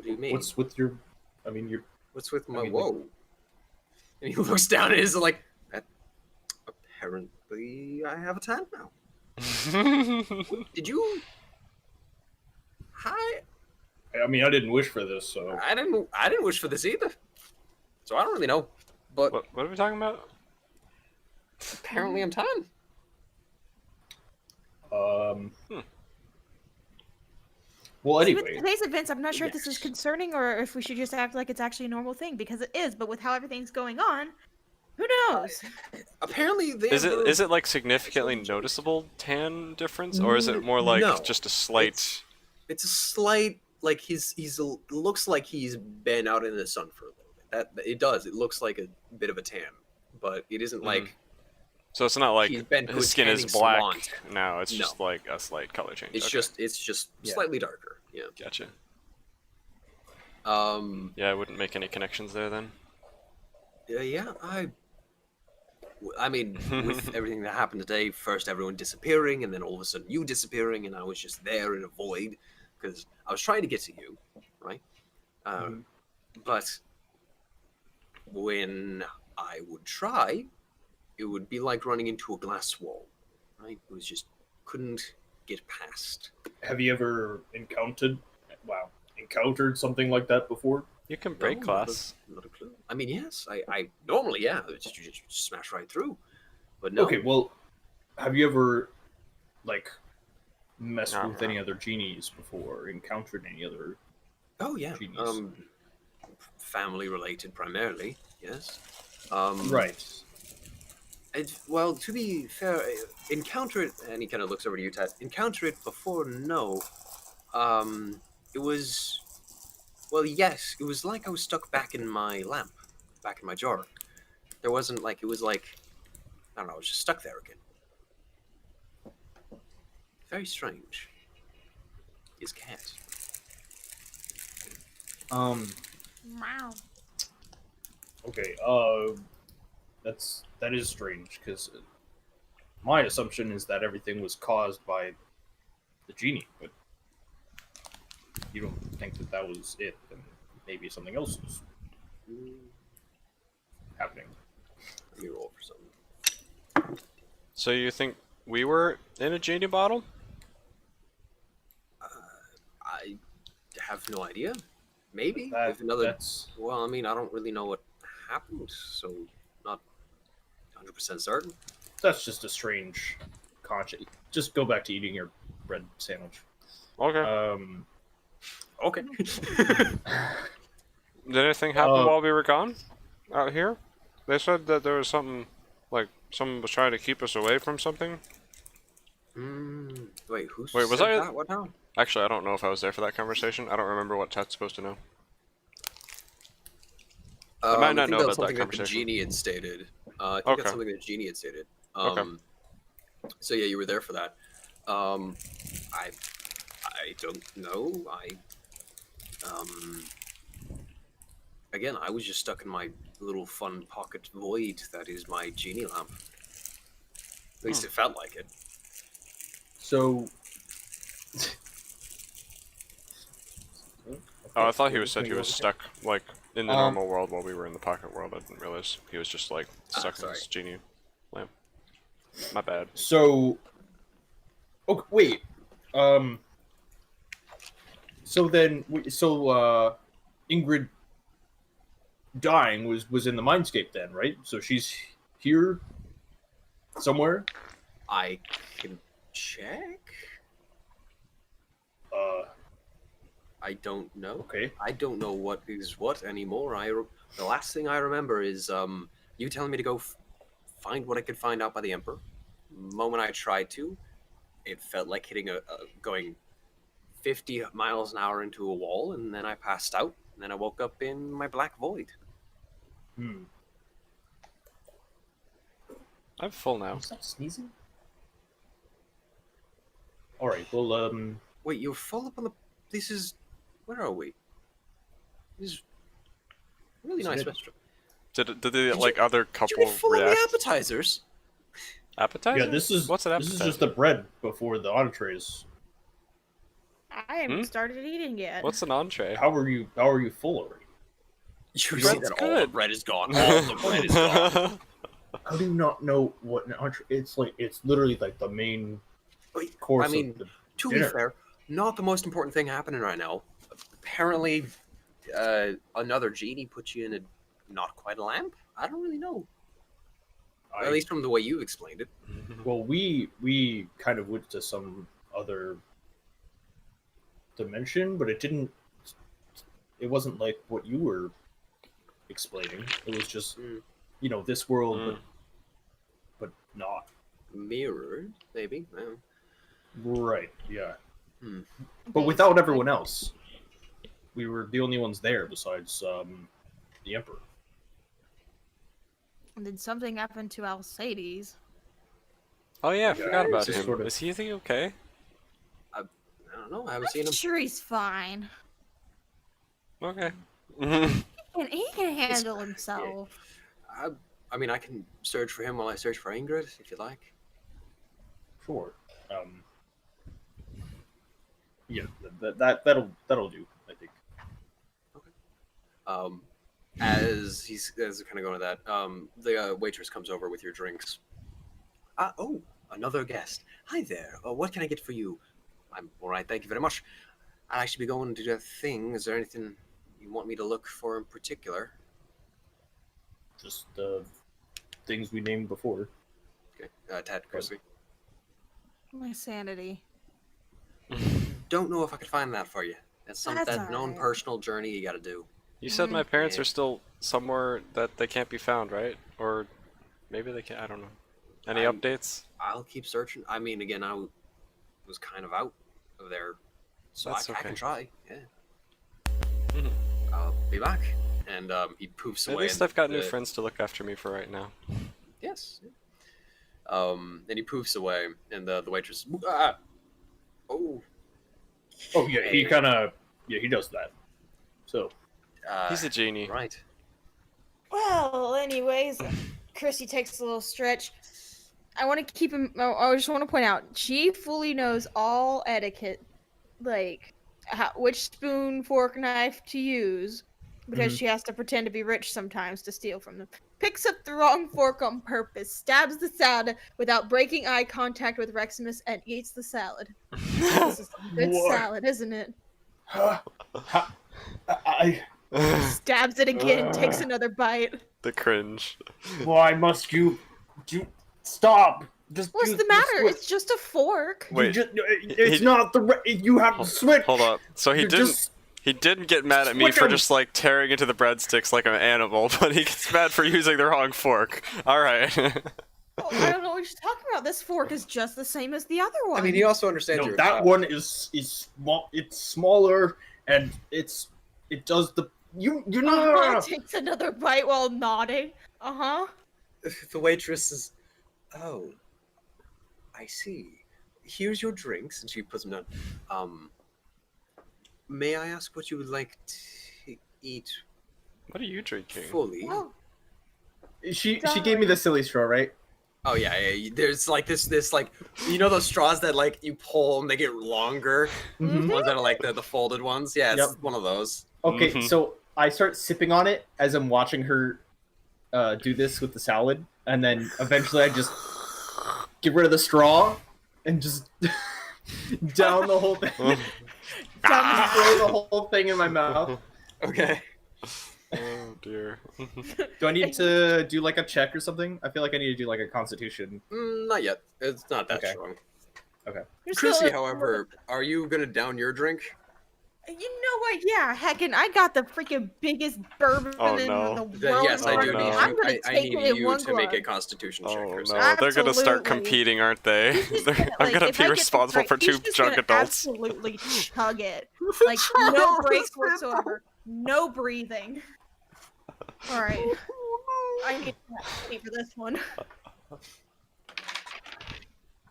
do you mean? What's with your? I mean, your. What's with my I mean, whoa? And he looks down and is like, apparently I have a tan now. Did you? Hi. I mean, I didn't wish for this, so. I didn't wish for this either. So I don't really know. But What are we talking about? apparently I'm tan. Well, See, with anyway, today's events, I'm not sure if this is Yes. concerning or if we should just act like it's actually a normal thing because it is. But with how everything's going on, who knows? Apparently they Is it like significantly noticeable tan difference, or is it more like No. just a slight? It's a slight like looks like he's been out in the sun for a little bit. That it does. It looks like a bit of a tan, but it isn't like So it's not like He's been to his a skin is tanning black salon. now. It's No. just like a slight color change. it's Okay. just Yeah. slightly darker. Yeah. Gotcha. Yeah, Yeah, I wouldn't make any connections there then. I mean, with everything that happened today, first everyone disappearing, and then all of a sudden you disappearing, and I was just there in a void because I was trying to get to you, right? But when I would try, it would be like running into a glass wall, right? It was just couldn't get past. have you ever encountered something like that before? You can break No, glass. Not a clue. I mean, yes, I normally, yeah, just smash right through, but no. Okay, well, have you ever like messed No, with no. any other genies before? Encountered any other? Oh yeah, Genius. family related primarily, yes. Right. Well, to be fair, encounter it, and he kind of looks over to you, Tad. Encounter it before? No. It was. Well, yes. It was like I was stuck back in my lamp, back in my jar. There wasn't like it was like I don't know. I was just stuck there again. Very strange. His cat. Wow. Okay. That is strange because my assumption is that everything was caused by the genie, but you don't think that was it, and maybe something else was happening. Let me roll for something. So you think we were in a genie bottle? I have no idea. Maybe That- if another. that's Well, I mean, I don't really know what happened, so not 100% certain. that's just a strange conscience. Just go back to eating your bread sandwich. Okay. Okay. Did anything happen while we were gone out here? They said that there was something, like someone was trying to keep us away from something. Wait, who Wait, was said I- that? What now? Actually, I don't know if I was there for that conversation. I don't remember what Ted's supposed to know. might not think know that about was that something that the conversation. genie had stated. I think Okay. that's something that genie had stated. Okay. So yeah, you were there for that. I don't know. Again, I was just stuck in my little fun pocket void that is my genie lamp. At least it felt like it. So. Oh, I thought he said he was stuck, like, in the normal world while we were in the pocket world. I didn't realize he was just, like, stuck in his genie lamp. My bad. So. Okay, wait. So then, Ingrid dying was in the mindscape then, right? So she's here somewhere. I can check. I don't know. Okay. I don't know what is what anymore. The last thing I remember is you telling me to go find what I could find out by the Emperor. The moment I tried to, it felt like hitting going 50 miles an hour into a wall, and then I passed out, and then I woke up in my black void. I'm full now. Stop sneezing. All right. Well, Wait, you're full up on the. This is. Where are we? This is really nice restaurant. Did the like other couple Did you get full react? of the appetizers? Appetizer? yeah. This is What's an appetizer? This is just the bread before the entrees. I haven't started eating yet. What's an entree? How are you full already? You see Bread's that all the good. bread is gone. All the bread is gone. How do you not know what an entree? It's literally like the main Wait, course. I mean, of the to dinner. be fair, not the most important thing happening right now. Apparently, another genie put you in a not quite a lamp. I don't really know. At least from the way you explained it. Well, we kind of went to some other dimension, but it wasn't like what you were explaining. It was just this world, but not Mirrored, maybe. I don't know. right. Yeah, Hmm. but without everyone else, we were the only ones there besides the Emperor. And then something happened to Alcides. Oh yeah, I forgot about just him. sort of- Is he okay? I don't know. I haven't seen him. I'm sure he's fine. Okay. And he can handle himself. I mean, I can search for him while I search for Ingrid, if you like. Sure. Yeah, that'll do. I think. As he's kind of going to that, the waitress comes over with your drinks. Oh, another guest. Hi there. What can I get for you? I'm all right, thank you very much. I'll actually be going to do a thing. Is there anything you want me to look for in particular? Just things we named before. Okay, Ted, Crispy. My sanity. Don't know if I could find that for you. That's That's an own alright. personal journey you got to do. You said my parents Yeah. are still somewhere that they can't be found, right? Or maybe they can't. I don't know. Any updates? I'll keep searching. I mean, again, I was kind of out of there, so That's I okay. can try. Yeah. Mhm. I'll be back. And he poofs At away. least and I've got new the- friends to look after me for right now. Yes. And he poofs away, and the waitress. Ah! Oh. Oh yeah, he does that. So He's a genie. Right. Well, anyways, Chrissy takes a little stretch. I want to keep him. I just want to point out she fully knows all etiquette, like which spoon, fork, knife to use, because she has to pretend to be rich sometimes to steal from them. Picks up the wrong fork on purpose, stabs the salad without breaking eye contact with Reximus, and eats the salad. This is a good What? salad, isn't it? I Stabs it again, takes another bite. The cringe. why must you stop? Just What's use the matter? switch. It's just a fork. Wait, It's he- not you have to switch. Hold up. So he You didn't. just- He didn't get mad at me Switch for 'em. just like tearing into the breadsticks like an animal, but he gets mad for using the wrong fork. All right. Oh, I don't know what you're talking about. This fork is just the same as the other one. I mean, he also understands No, you're a that child. one is small. It's smaller, and it does the you know. Takes another bite while nodding. Uh-huh. The waitress is. Oh. I see. here's your drinks, and she puts them down. May I ask what you would like to eat What are you drinking? fully? Oh, She gave me the silly straw, right? Oh yeah. There's like this like those straws that like you pull and they get longer. Mhm. Ones that are like the folded ones. Yeah, it's Yep. one of those. Okay, Mhm. so I start sipping on it as I'm watching her do this with the salad, and then eventually I just get rid of the straw and just down the whole thing. dumb. Throw the whole thing in my mouth. Okay. Oh dear. Do I need to do like a check or something? I feel like I need to do like a constitution. Not yet. It's not that Okay. strong. You're Chrissy, still- however, are you gonna down your drink? You know what? Yeah, heckin', I got the freaking biggest bourbon Oh, in no. the world. Then yes, Oh, I do no. need I'm you. gonna I take need it in you one to make a glove. Constitution check, Oh Chrissy. no, they're gonna start Absolutely. competing, aren't they? He's just I'm gonna, like, gonna if be I get this responsible right, for he's 2 just drunk gonna adults. Absolutely chug it. Like no breaks whatsoever. No breathing. All right. I need to wait for this one.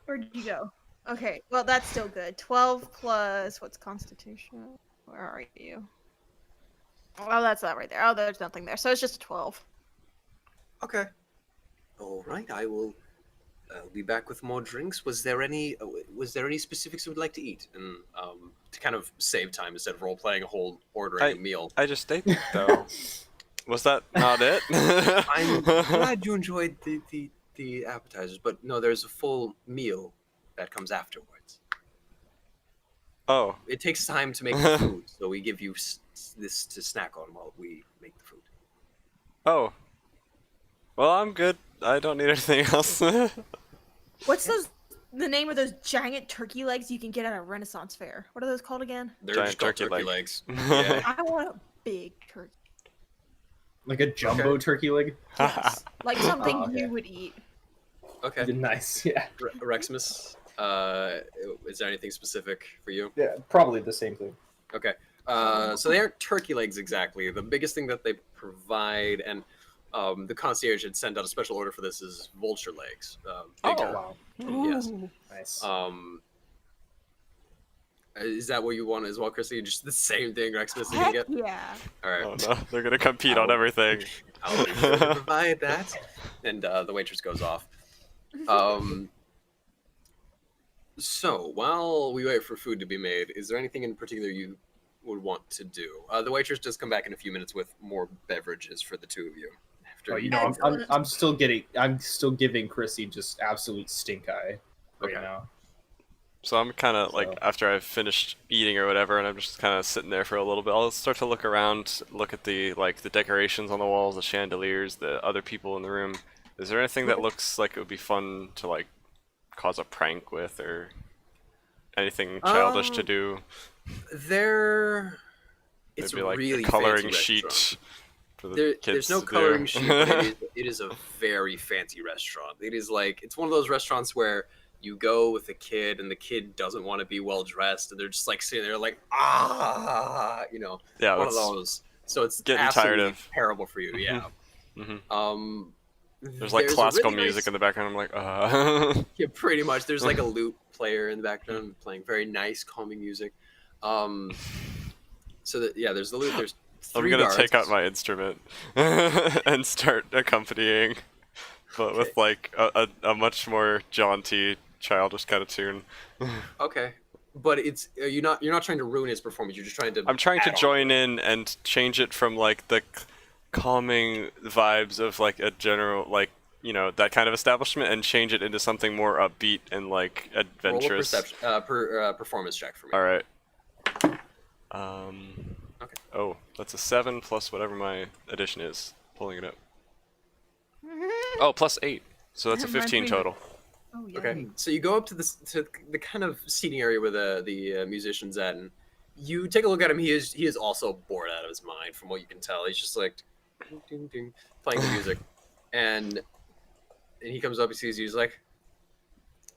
Where'd you go? Okay, well that's still good. 12 plus what's Constitution? Where are you? Oh, that's not right there. Oh, there's nothing there. So it's just a 12. Okay. All right. I will be back with more drinks. Was there any specifics you would like to eat? And to kind of save time instead of role playing a whole ordering a meal. I just ate it though. Was that not it? I'm glad you enjoyed the appetizers, but no, there's a full meal that comes afterwards. Oh, It takes time to make the food, so we give you this to snack on while we make the food. oh. Well, I'm good. I don't need anything else. What's the name of those giant turkey legs you can get at a Renaissance fair? What are those called again? They're Giant just called turkey turkey leg. legs. Yeah. I want a big turkey. Like a jumbo turkey leg. Yes. Like something Oh, okay. you would eat. Okay. Nice, yeah. Reximus, is there anything specific for you? Yeah, probably the same thing. Okay. So they aren't turkey legs exactly. The biggest thing that they provide, and the concierge had sent out a special order for this, is vulture legs. Bigger. wow. Yes. Ooh. Nice. Is that what you want as well, Chrissy? Just the same thing Reximus is gonna Heck get? yeah. All right. Oh no, they're gonna compete on everything. I'll be sure to provide that. And the waitress goes off. So while we wait for food to be made, is there anything in particular you would want to do? The waitress does come back in a few minutes with more beverages for the two of you. After Oh, you know, Excellent. I'm still giving Chrissy just absolute stink eye right Okay. now. So I'm kind of like, So- after I've finished eating or whatever, and I'm just kind of sitting there for a little bit, I'll start to look around, look at the decorations on the walls, the chandeliers, the other people in the room. Is there anything that looks like it would be fun to like cause a prank with, or anything childish to do? It's Maybe like really a coloring fancy sheet restaurant. for the kids There's no to coloring do. sheet. But it is a very fancy restaurant. It is like, it's one of those restaurants where you go with a kid and the kid doesn't want to be well dressed, and they're just like sitting there like, Yeah, one of that's those. So it's getting tired absolutely of. terrible for you. Yeah. Mhm. There's like a classical really music nice- in the background. I'm like, Yeah, pretty much. There's like a lute player in the background playing very nice, calming music. So that, yeah, there's the lute. There's I'm three gonna guards. take out my instrument and start accompanying, but with like a much more jaunty, childish kind of tune. Okay, but you're not trying to ruin his performance. You're just trying to. I'm trying to add on. join in and change it from like the calming vibes of like a general, like, you know, that kind of establishment, and change it into something more upbeat and like Roll a adventurous. perception, performance check for me. All right. Okay. Oh, that's a 7 plus whatever my addition is. Pulling it up. Oh, plus 8. So that's a Mine's 15 pretty- total. Oh yeah. Okay, so you go up to the kind of seating area where the musician's at, and you take a look at him. He is also bored out of his mind, from what you can tell. He's just like ding, ding, ding, playing the music, and he comes up. He sees you. He's like,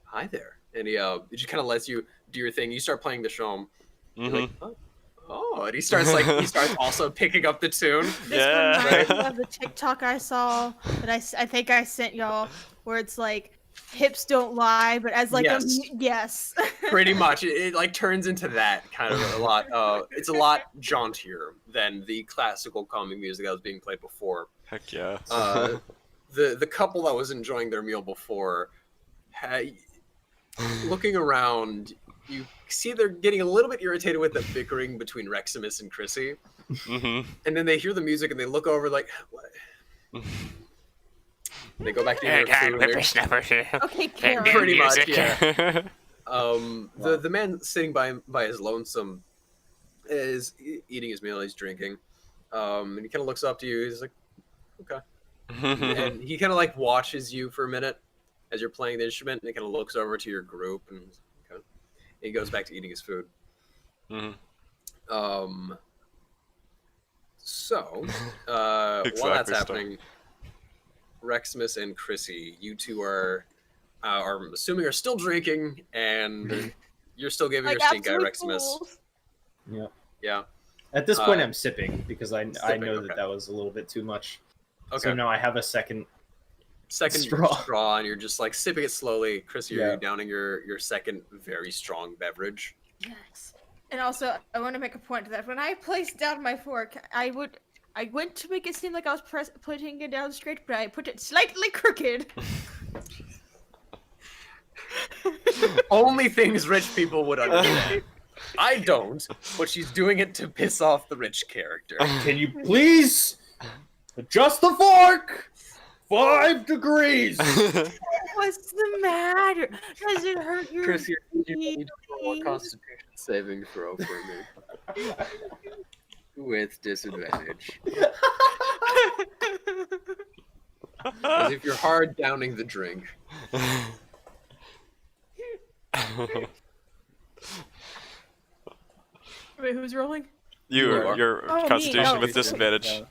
"Hi there," and he just kind of lets you do your thing. You start playing the show. You're like, oh, and he starts also picking up the tune. This Yeah. reminds me of the TikTok I saw that I think I sent y'all, where it's like hips don't lie, but as like Yes. yes. Pretty much, it like turns into that kind of a lot. It's a lot jauntier than the classical calming music that was being played before. Heck yeah. The couple that was enjoying their meal before, looking around, you see they're getting a little bit irritated with the bickering between Reximus and Chrissy, and then they hear the music and they look over like, what? They go back to their food. Okay, Karen. Pretty much, yeah. The man sitting by his lonesome is eating his meal. He's drinking, and he kind of looks up to you. He's like, okay, and he kind of like watches you for a minute as you're playing the instrument, and he kind of looks over to your group, and okay. He goes back to eating his food. So while that's happening, Reximus and Chrissy, you two are I'm assuming are still drinking, and you're still giving your stink eye, Reximus. Fools. Yeah. Yeah. At this point, I'm sipping because I sipping, know okay. that was a little bit too much. Okay. So now I have a second straw, and you're just like sipping it slowly. Chrissy, you're Yeah. downing your second very strong beverage. Yes. And also, I want to make a point that when I placed down my fork, I went to make it seem like I was putting it down straight, but I put it slightly crooked. Only things rich people would understand. I don't, but she's doing it to piss off the rich character. Can you please adjust the fork? 5 degrees. What's the matter? Does it hurt your Chris, you teeth? need to roll a Constitution saving throw for me. With disadvantage. As if you're hard downing the drink. Wait, who's rolling? Your Oh, me. constitution Oh. with disadvantage.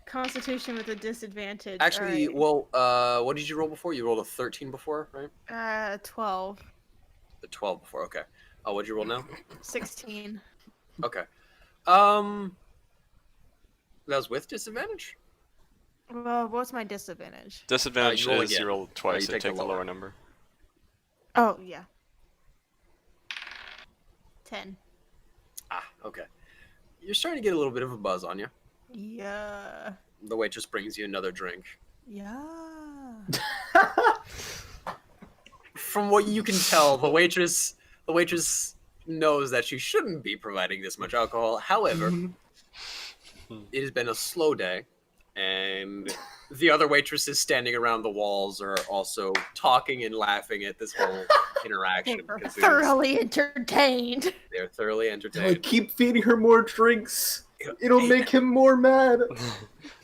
Constitution with a disadvantage. Actually, All well, what did you roll before? You rolled a 13 before, right? right. 12. The 12 before, okay. What'd you roll now? 16. Okay. That was with disadvantage? Well, what's my disadvantage? Disadvantage you roll is again. you roll twice you and take take the the lower lower. number. Oh, yeah. 10. Okay. You're starting to get a little bit of a buzz on you. Yeah. The waitress brings you another drink. Yeah. From what you can tell, the waitress knows that she shouldn't be providing this much alcohol. However, it has been a slow day, and the other waitresses standing around the walls are also talking and laughing at this whole interaction. They're because thoroughly entertained. they're thoroughly I entertained. keep feeding her more drinks. It'll make him more mad.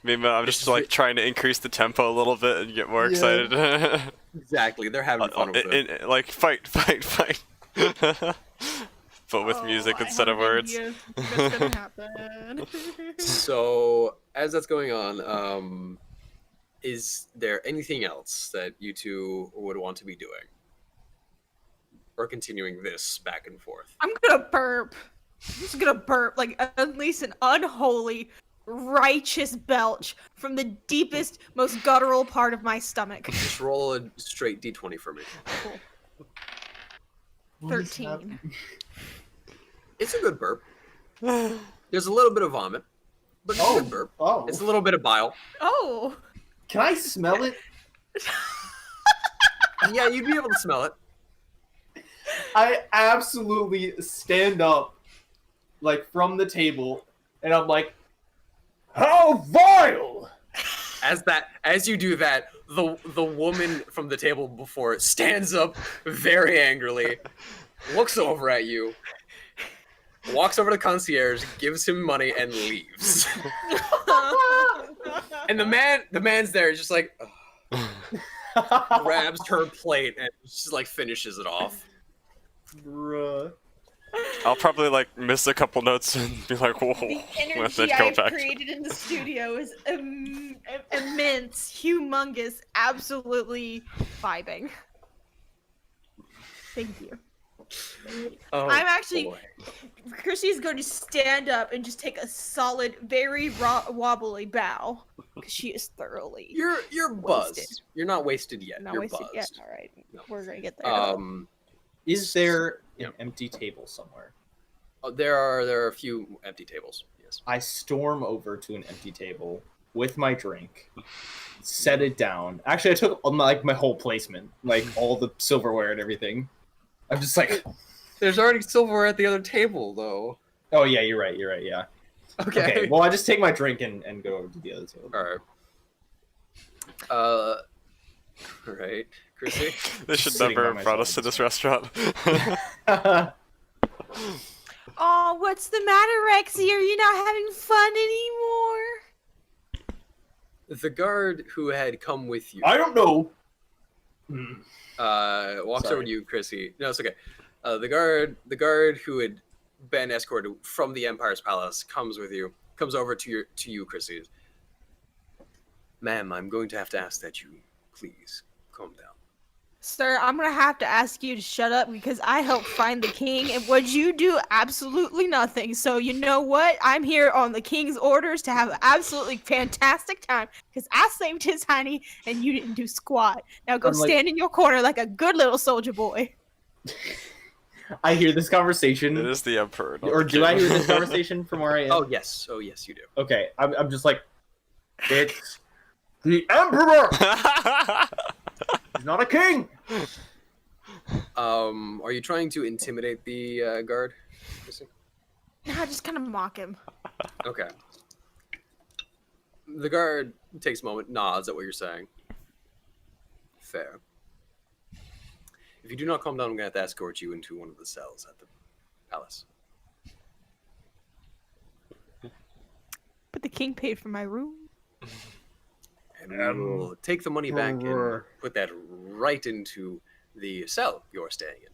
Maybe I'm just like trying to increase the tempo a little bit and get more excited. Exactly, they're having fun with it. Like fight. But with music instead of words. That's gonna happen. So, as that's going on, is there anything else that you two would want to be doing? Or continuing this back and forth? I'm gonna burp. I'm just gonna burp, like unleash an unholy, righteous belch from the deepest, most guttural part of my stomach. Just roll a straight d20 for me. Cool. 13. It's a good burp. There's a little bit of vomit, but it's a good burp. Oh. It's a little bit of bile. Oh. Can I smell it? Yeah, you'd be able to smell it. I absolutely stand up, like, from the table, and I'm like, how vile! As you do that, the woman from the table before stands up very angrily, looks over at you, walks over to the concierge, gives him money, and leaves. And the man's there, just like grabs her plate and just like finishes it off. Bruh. I'll probably like miss a couple notes and be like, whoa. The and energy then go I've back. created in the studio is immense, humongous, absolutely vibing. Thank you. Oh, I'm actually. boy. Chrissy's going to stand up and just take a solid, very wobbly bow because she is thoroughly. You're Wasted. buzzed. You're not wasted yet. Not You're wasted buzzed. yet. All right, No. we're gonna get there. Is there Yeah. an empty table somewhere? There are a few empty tables. Yes. I storm over to an empty table with my drink, set it down. Actually, I took my whole placement, like all the silverware and everything. I'm just like, There's already silverware at the other table, though. oh yeah, you're right, yeah. Okay. Okay, well I just take my drink and go over to the other table. All right. All right, Chrissy. They should Sitting never by have brought myself us to at this this restaurant. Oh, what's the matter, Rexy? Are you not having fun anymore? The guard who had come with you I don't know. walks Sorry. over to you, Chrissy. No, it's okay. The guard who had been escorted from the Empire's palace comes over to you, Chrissy. Ma'am, I'm going to have to ask that you please calm down. Sir, I'm gonna have to ask you to shut up because I helped find the king, and what you do, absolutely nothing. So you know what? I'm here on the king's orders to have an absolutely fantastic time because I saved his honey and you didn't do squat. Now go I'm like- stand in your corner like a good little soldier boy. I hear this conversation, It is the Emperor. not or the do I king. hear this conversation from where I am? Oh yes, you do. Okay, I'm just like, it's the Emperor. He's not a king. Are you trying to intimidate the guard, Chrissy? Nah, just kind of mock him. Okay. The guard takes a moment, nods at what you're saying. Fair. If you do not calm down, I'm going to have to escort you into one of the cells at the palace. But the king paid for my room. And we will take the money back and put that right into the cell you're staying in.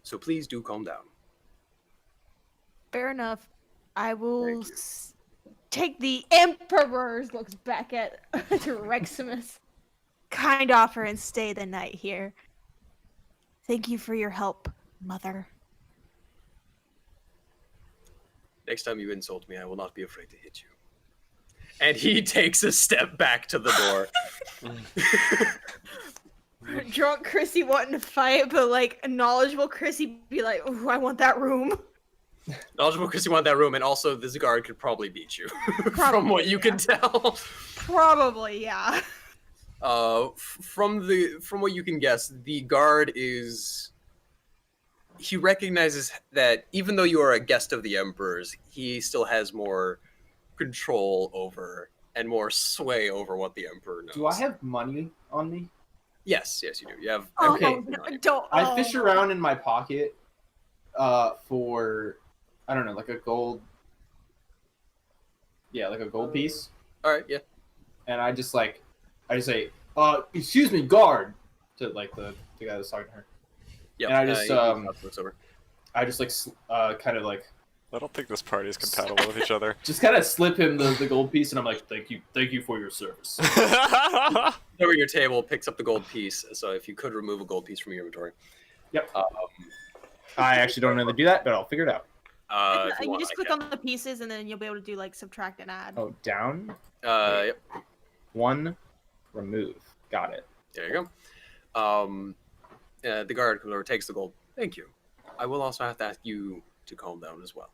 So please do calm down. Fair enough. I will Thank you. take the Emperor's looks back at to Reximus. Kind offer and stay the night here. Thank you for your help, mother. Next time you insult me, I will not be afraid to hit you. And he takes a step back to the door. Drunk Chrissy wanting to fight, but like a knowledgeable Chrissy be like, "Ooh, I want that room." Knowledgeable because you want that room, and also this guard could probably beat you, from Probably, what you can tell. Probably, yeah. From what you can guess, the guard is. He recognizes that even though you are a guest of the Emperor's, he still has more control over and more sway over what the Emperor knows. Do I have money on me? Yes, you do. You have Oh, everything no, on you. don't. I fish oh. around in my pocket for, I don't know, like a gold. Yeah, like a gold piece. All right, yeah. And I just say, excuse me, guard, to like the guy that's talking to her. Yep. And I just, he looks over. I just kind of like I don't think this party is compatible with each other. just kind of slip him the gold piece, and I'm like, thank you for your service. Over your table, picks up the gold piece. So if you could remove a gold piece from your inventory. Yep. I actually don't know how to do that, but I'll figure it out. If You want, just I click can. on the pieces, and then you'll be able to do like subtract and add. Oh, down, Yep. one, remove. Got it. There you go. The guard comes over, takes the gold. Thank you. I will also have to ask you to calm down as well.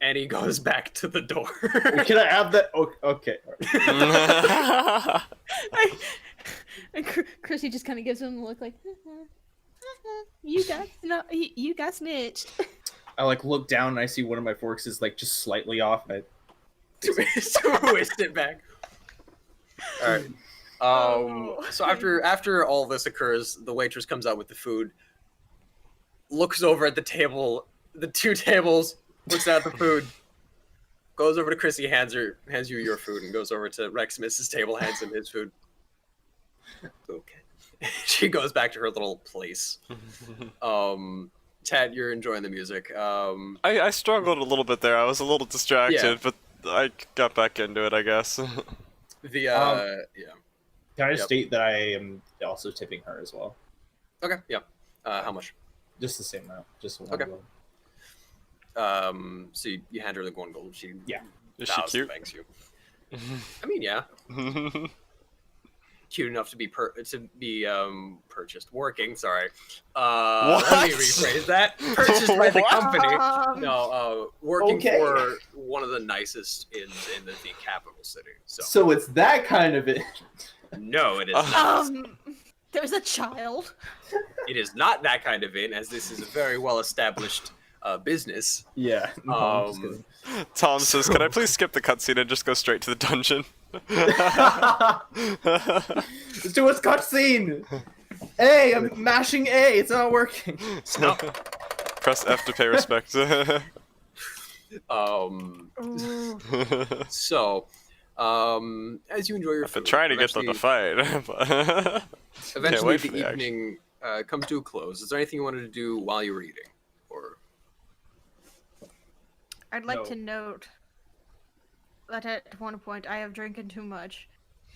And he goes back to the door. Can I have that? Okay. And Chrissy just kind of gives him a look like, you got snitched. I like look down and I see one of my forks is like just slightly off. Twist it back. All right. So after all this occurs, the waitress comes out with the food, looks over at the table, the two tables, looks at the food, goes over to Chrissy, hands you your food, and goes over to Reximus's table, hands him his food. Okay. She goes back to her little place. Tad, you're enjoying the music. I struggled a little bit there. I was a little distracted, Yeah. but I got back into it, I guess. Yeah. Can I just state that I am also tipping her as well? Okay, yeah. How much? Just the same amount. Just one Okay. gold. So you hand her the 1 gold. She Yeah. Is she cute? thanks you. I mean, yeah, cute enough to be purchased. Working, sorry. Let me rephrase that. Purchased by the company. No, working Okay. for one of the nicest inns in the capital city. So it's that kind of it. No, it is not. There's a child. It is not that kind of inn, as this is a very well established business. Yeah. No, I'm just kidding. Tom says, "Can I please skip the cutscene and just go straight to the dungeon?" Let's do a cutscene. A, I'm mashing A. It's not working. No. Press F to pay respect. So, as you enjoy your I've been food, trying to get them to fight. But eventually wait for the the action. evening comes to a close. Is there anything you wanted to do while you were eating? Or I'd like No. to note that at one point I have drinking too much,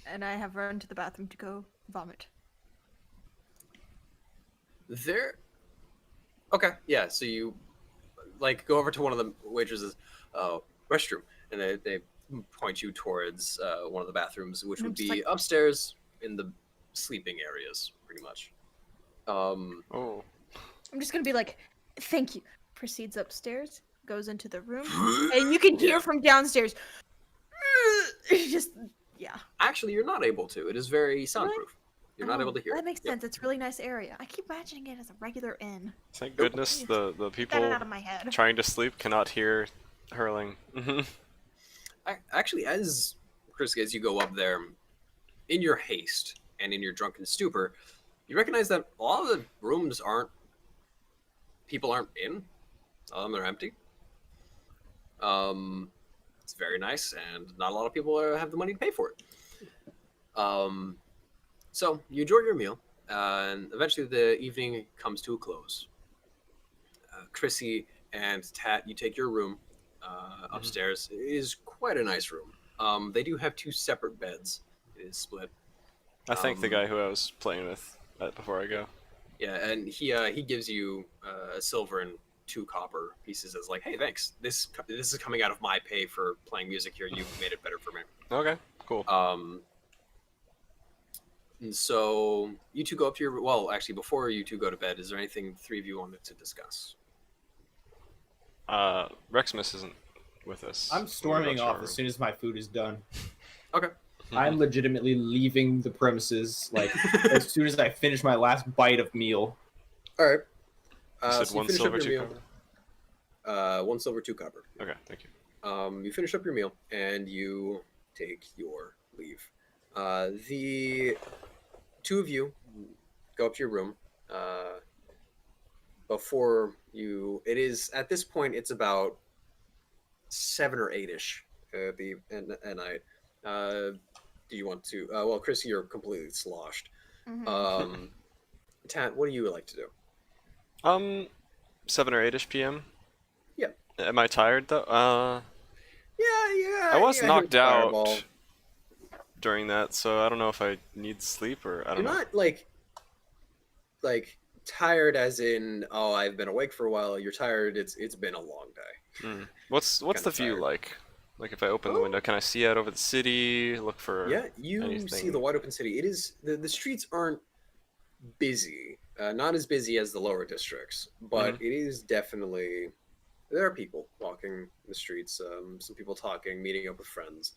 and I have run to the bathroom to go vomit. there? Okay, yeah. So you like go over to one of the waitresses' restroom, and they point you towards one of the bathrooms, which And I'm would just be like- upstairs in the sleeping areas, pretty much. Oh. I'm just gonna be like, "Thank you." Proceeds upstairs, goes into the room, and you can hear from downstairs. Just yeah. Actually, you're not able to. It is very soundproof. You're not Oh, able to hear. That makes Yep. sense. It's a really nice area. I keep imagining it as a regular inn. Thank goodness the Get people it out of my head. trying to sleep cannot hear hurling. Actually, as Chris, as you go up there, in your haste and in your drunken stupor, you recognize that all of the rooms people aren't in. All of them are empty. It's very nice, and not a lot of people have the money to pay for it. So you enjoy your meal, and eventually the evening comes to a close. Chrissy and Tat, you take your room upstairs. It is quite a nice room. They do have 2 separate beds. It is split. I thank the guy who I was playing with before I go. Yeah, and he gives you a silver and 2 copper pieces as like, hey, thanks. This is coming out of my pay for playing music here. You've made it better for me. Okay, cool. And so you two go up to your well. Actually, before you two go to bed, is there anything 3 of you wanted to discuss? Rexmus isn't with us. I'm storming We'll go to off our as soon as my food is done. Okay. I'm legitimately leaving the premises like as soon as I finish my last bite of meal. All right. You said So you 1 finish up silver, your 2 meal. copper? 1 silver, 2 copper. Okay, thank you. You finish up your meal and you take your leave. The 2 of you go up to your room. Before you, it is at this point it's about 7 or 8ish at night. Do you want to? Well, Chris, you're completely sloshed. Mhm. Tat, what do you like to do? 7 or 8ish p.m. Yep. Am I tired though? Yeah. I was yeah, knocked you're out fireball. during that, so I don't know if I need sleep or I You're don't know. not like tired as in I've been awake for a while. You're tired. It's been a long day. What's Kinda the view tired. like? Like if I open the window, can I see out over the city? Look for Yeah, you see anything? the wide open city. It is the streets aren't busy, not as busy as the lower districts, but it is definitely there are people walking the streets. Some people talking, meeting up with friends.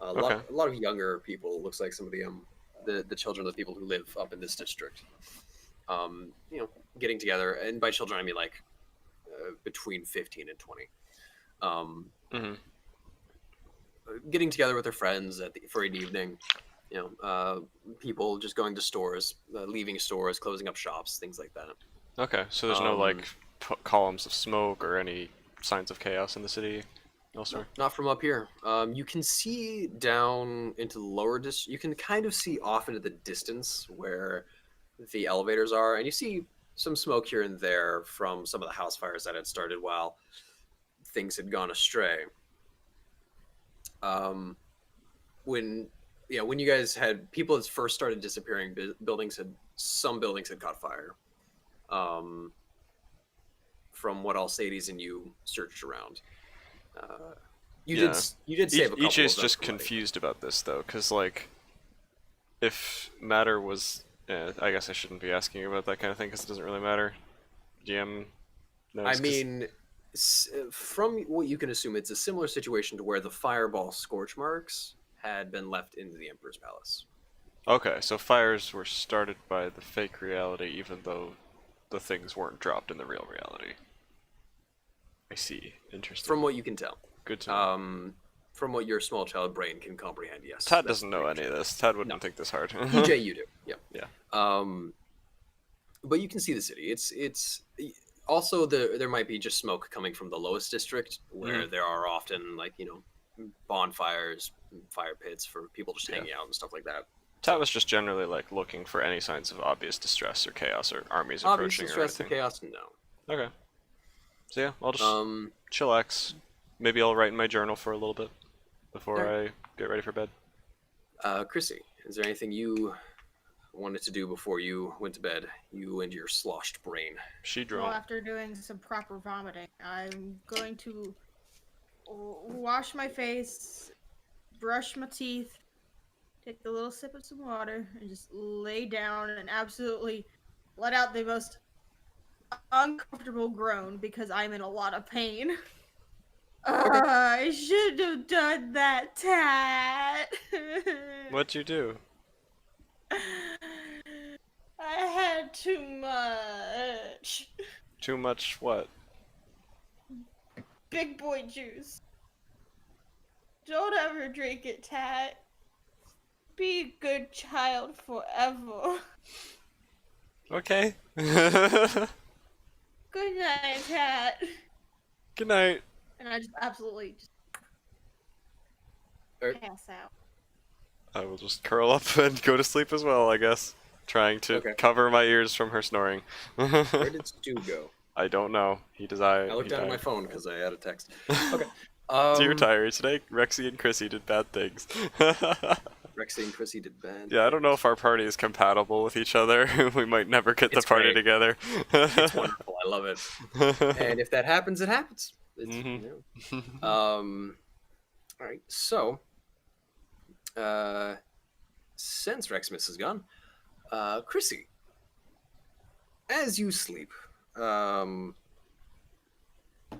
A lot of younger people. It looks like some of the children of the people who live up in this district. Getting together, and by children I mean like between 15 and 20. Getting together with their friends for an evening. People just going to stores, leaving stores, closing up shops, things like that. Okay, so there's no like columns of smoke or any signs of chaos in the city elsewhere. Not from up here. You can see down into the lower you can kind of see off into the distance where the elevators are, and you see some smoke here and there from some of the house fires that had started while things had gone astray. When you guys had people had first started disappearing, buildings had some buildings had caught fire. From what Alcides and you searched around. You Yeah. did save a couple EJ's of them just from lighting. confused about this though, because like, if matter was, I guess I shouldn't be asking about that kind of thing because it doesn't really matter. GM knows. I 'cause- mean, from what you can assume, it's a similar situation to where the fireball scorch marks had been left into the Emperor's Palace. Okay, so fires were started by the fake reality, even though the things weren't dropped in the real reality. I see. Interesting. From what you can tell. Good to know. From what your small child brain can comprehend, yes. Tad that's doesn't know pretty any of true. this. Tad wouldn't No. think this hard. EJ, you do. Yeah. Yeah. But you can see the city. It's also there might be just smoke coming from the lowest district, where there are often bonfires, fire pits for people just hanging out and stuff like that. Tad was just generally like looking for any signs of obvious distress or chaos or armies Obvious approaching or distress and anything. chaos, no. Okay. So yeah, I'll just Um, chillax. Maybe I'll write in my journal for a little bit before Alright. I get ready for bed. Chrissy, is there anything you wanted to do before you went to bed? You and your sloshed brain. She Well, drunk. after doing some proper vomiting, I'm going to wash my face, brush my teeth, take a little sip of some water, and just lay down and absolutely let out the most uncomfortable groan because I'm in a lot of pain. I should have done that, Tat. What'd you do? I had too much. Too much what? Big boy juice. Don't ever drink it, Tat. Be a good child forever. Okay. Good night, Tat. Good night. And I just absolutely just Er- pass out. I will just curl up and go to sleep as well, I guess. Trying to Okay. cover my ears from her snoring. Where did Stu go? I don't know. I I looked down at my phone because I had a text. Okay. Dear Diary, today Rexy and Chrissy did bad things. Rexy and Chrissy did bad. Yeah, I don't know if our party is compatible with each other. We might never get the It's party great. together. It's wonderful. I love it. And if that happens, it happens. It's, Mhm. you know. All right. So, since Rexmas is gone, Chrissy, as you sleep,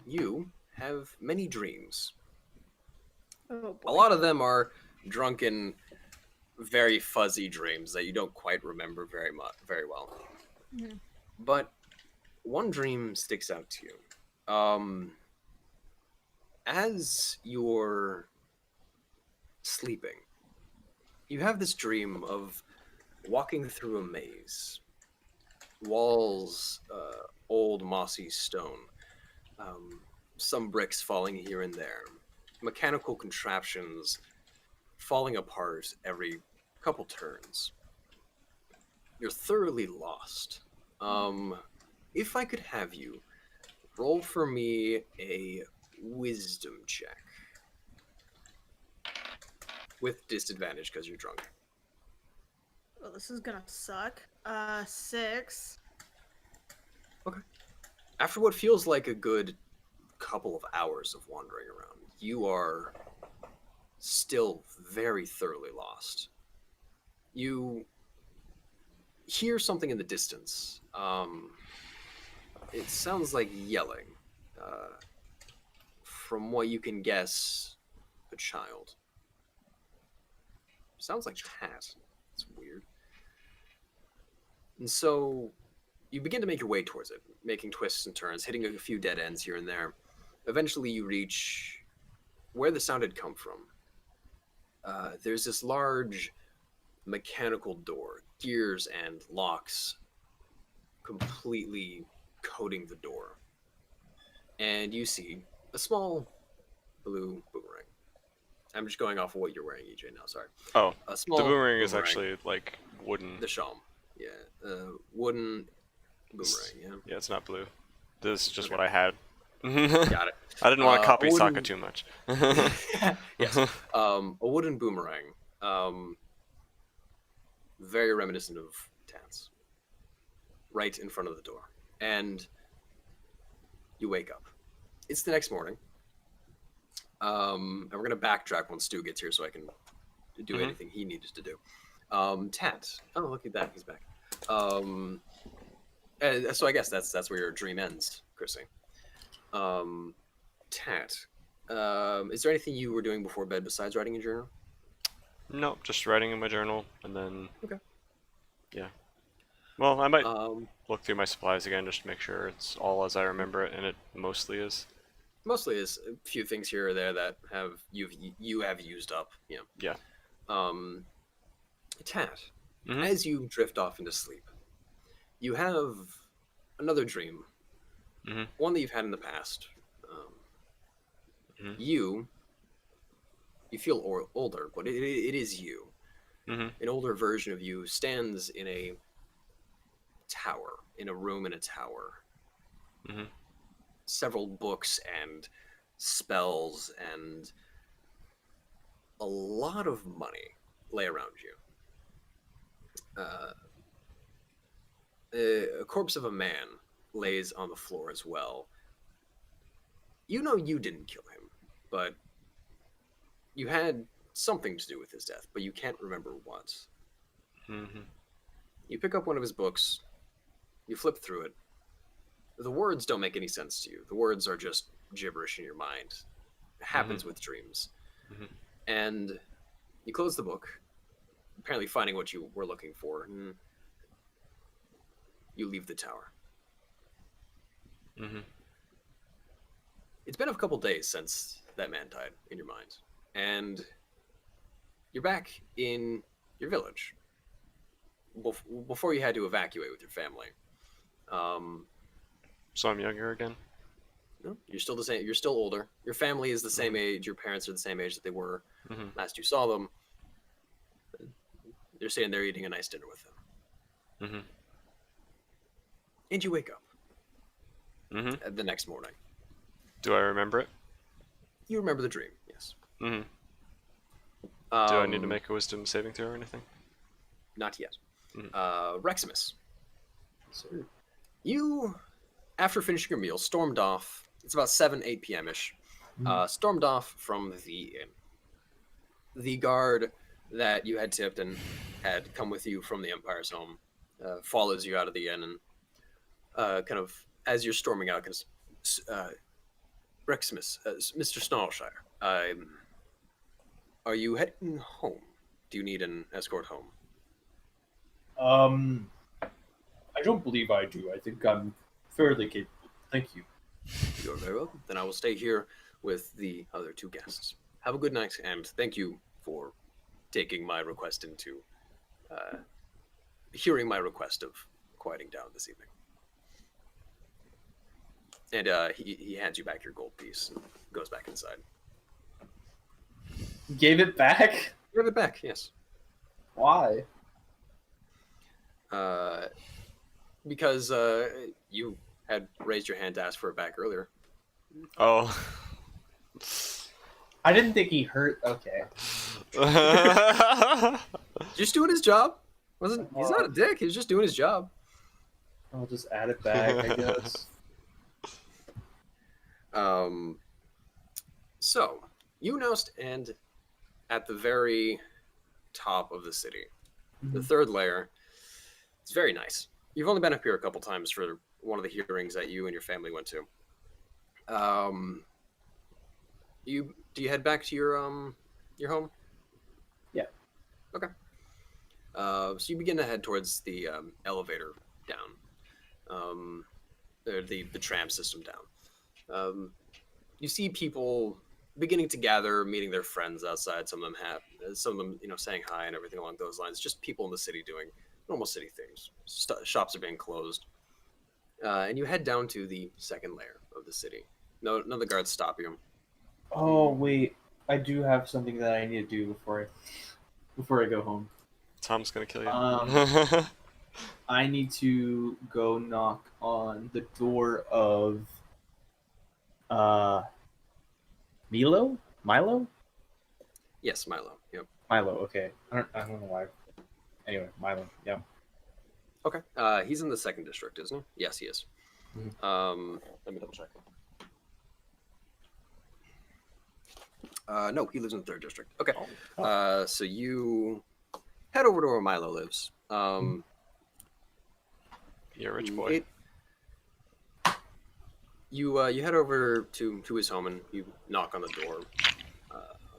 you have many dreams. Oh A lot of them are drunken, very fuzzy dreams that you don't quite remember very well. Mhm. But one dream sticks out to you. As you're sleeping, you have this dream of walking through a maze. Walls, old mossy stone, some bricks falling here and there, mechanical contraptions falling apart every couple turns. You're thoroughly lost. If I could have you roll for me a wisdom check with disadvantage because you're drunk. Well, this is gonna suck. 6. After what feels like a good couple of hours of wandering around, you are still very thoroughly lost. You hear something in the distance. It sounds like yelling. From what you can guess, a child. Sounds like Tat. It's weird. And so you begin to make your way towards it, making twists and turns, hitting a few dead ends here and there. Eventually you reach where the sound had come from. There's this large mechanical door, gears and locks completely coating the door. And you see a small blue boomerang. I'm just going off of what you're wearing, EJ, now, sorry. Oh, A small the boomerang is actually like wooden. the Shalm. Yeah, wooden boomerang, yeah. Yeah, it's not blue. This is just Okay. what I had. Got it. I didn't want to copy wooden- Sokka too much. Yes. A wooden boomerang. Very reminiscent of Tats. right in front of the door. And you wake up. It's the next morning. And we're going to backtrack when Stu gets here so I can do anything he needs to do. Tat. Oh, look at that. He's back. So I guess that's where your dream ends, Chrissy. Tat. Is there anything you were doing before bed besides writing a journal? Nope, just writing in my journal, and then... Okay. Yeah. Well, I might look through my supplies again just to make sure it's all as I remember it, and it mostly is. Mostly is a few things here or there that you have used up. Yeah. Tat, as you drift off into sleep, you have another dream, one that you've had in the past. You feel older, but it is you. An older version of you stands in a tower, in a room in a tower. Several books and spells and a lot of money lay around you. A corpse of a man lays on the floor as well. You know you didn't kill him, but you had something to do with his death, but you can't remember what. You pick up one of his books, you flip through it. The words don't make any sense to you. The words are just gibberish in your mind. It happens with dreams. And you close the book, apparently finding what you were looking for, and you leave the tower. It's been a couple days since that man died in your mind, and you're back in your village before you had to evacuate with your family. So I'm younger again? No, you're still the same. You're still older. Your family is the same age. Your parents are the same age that they were last you saw them. They're sitting there eating a nice dinner with them. And you wake up the next morning. Do I remember it? You remember the dream, yes. Do I need to make a wisdom saving throw or anything? Not yet. Reximus. Sir. You, after finishing your meal, stormed off. It's about 8 p.m.-ish. Stormed off from the inn. The guard that you had tipped and had come with you from the Empire's home follows you out of the inn and kind of, as you're storming out, Reximus, Mr. Snarlshire, are you heading home? Do you need an escort home? I don't believe I do. I think I'm fairly capable. Thank you. You're very welcome. Then I will stay here with the other two guests. Have a good night, and thank you for taking my request into hearing my request of quieting down this evening. And he hands you back your gold piece and goes back inside. Gave it back? Give it back, yes. Why? Because you had raised your hand to ask for it back earlier. Oh. I didn't think he hurt. Okay. Just doing his job. He's not a dick. He's just doing his job. I'll just add it back, I guess. So you now stand at the very top of the city, the third layer. It's very nice. You've only been up here a couple times for one of the hearings that you and your family went to. Do you head back to your home? Yeah. Okay. So you begin to head towards the elevator down, or the tram system down. You see people beginning to gather, meeting their friends outside. Some of them, saying hi and everything along those lines. Just people in the city doing normal city things. Shops are being closed, and you head down to the second layer of the city. None of the guards stop you. Oh wait, I do have something that I need to do before I go home. Tom's gonna kill you. I need to go knock on the door of Milo? Yes, Milo. Yep. Milo, okay. I don't know why. Anyway, Milo, yeah. Okay. He's in the 2nd district, isn't he? Yes, he is. Let me double check. No, he lives in the 3rd district. Okay. So you head over to where Milo lives. You're a rich boy. You head over to his home and you knock on the door.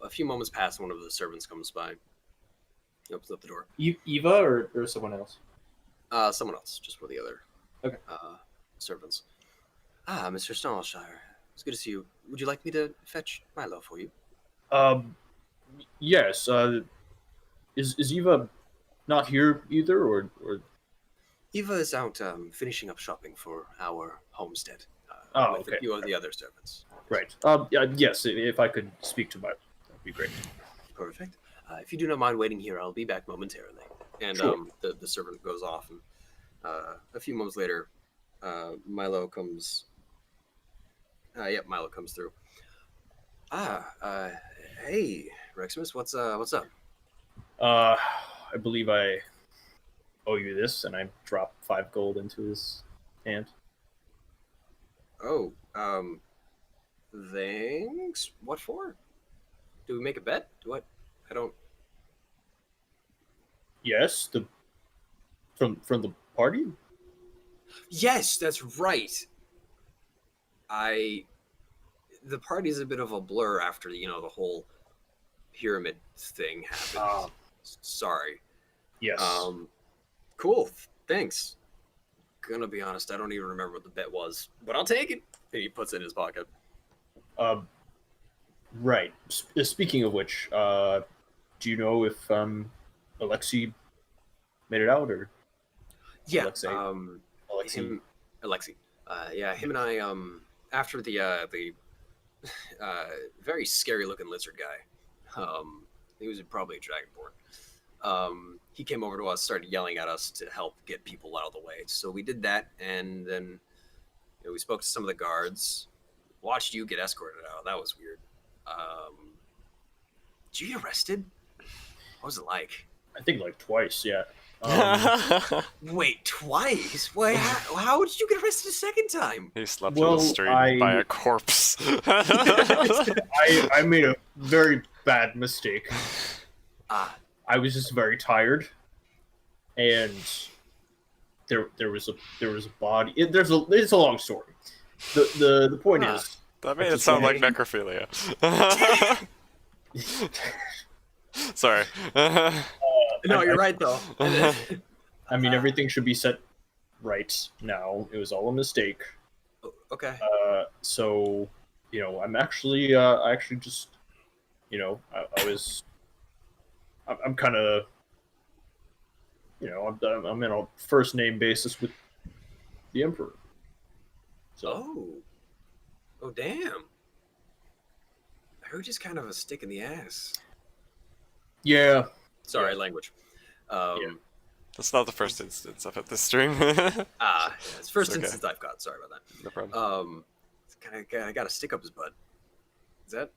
A few moments pass, one of the servants comes by. He opens up the door. Eva or someone else? Someone else, just one of the other servants. Mr. Snarlshire, it's good to see you. Would you like me to fetch Milo for you? Yes. Is Eva not here either, or? Eva is out finishing up shopping for our homestead with okay. a few of the other servants. Right. Yes. If I could speak to Milo, that'd be great. Perfect. If you do not mind waiting here, I'll be back momentarily. And Sure. the servant goes off, and a few moments later, Milo comes. Milo comes through. Hey, Reximus, what's up? I believe I owe you this, and I drop 5 gold into his hand. Oh, thanks. What for? Do we make a bet? What? I don't. Yes, from the party. Yes, that's right. The party's a bit of a blur after the whole pyramid thing happened. Sorry. Yes. Cool. Thanks. Gonna be honest, I don't even remember what the bet was, but I'll take it. And he puts it in his pocket. Right. Speaking of which, do you know if Alexei made it out, or? Yeah. Alexei. Alexei. Him and I. After the very scary looking lizard guy. He was probably a dragonborn. He came over to us, started yelling at us to help get people out of the way. So we did that, and then we spoke to some of the guards. Watched you get escorted out. That was weird. Did you get arrested? What was it like? I think like twice. Yeah. Wait, twice? Wait, how did you get arrested a second time? He slept in the street by a corpse. I made a very bad mistake. Ah, I was just very tired, and there was a body. It's a long story. The point is that made it sound like necrophilia. Sorry. no, you're right though. I mean, everything should be set right now. It was all a mistake. Okay. So, I'm actually, I actually just, I'm kind of, I'm in a first name basis with the Emperor. So. Oh, damn. I heard just kind of a stick in the ass. Yeah. Sorry, language. Yeah. That's not the first instance I've had this stream. It's the first It's okay. instance I've got. Sorry about that. No problem. I got a stick up his butt. Is that?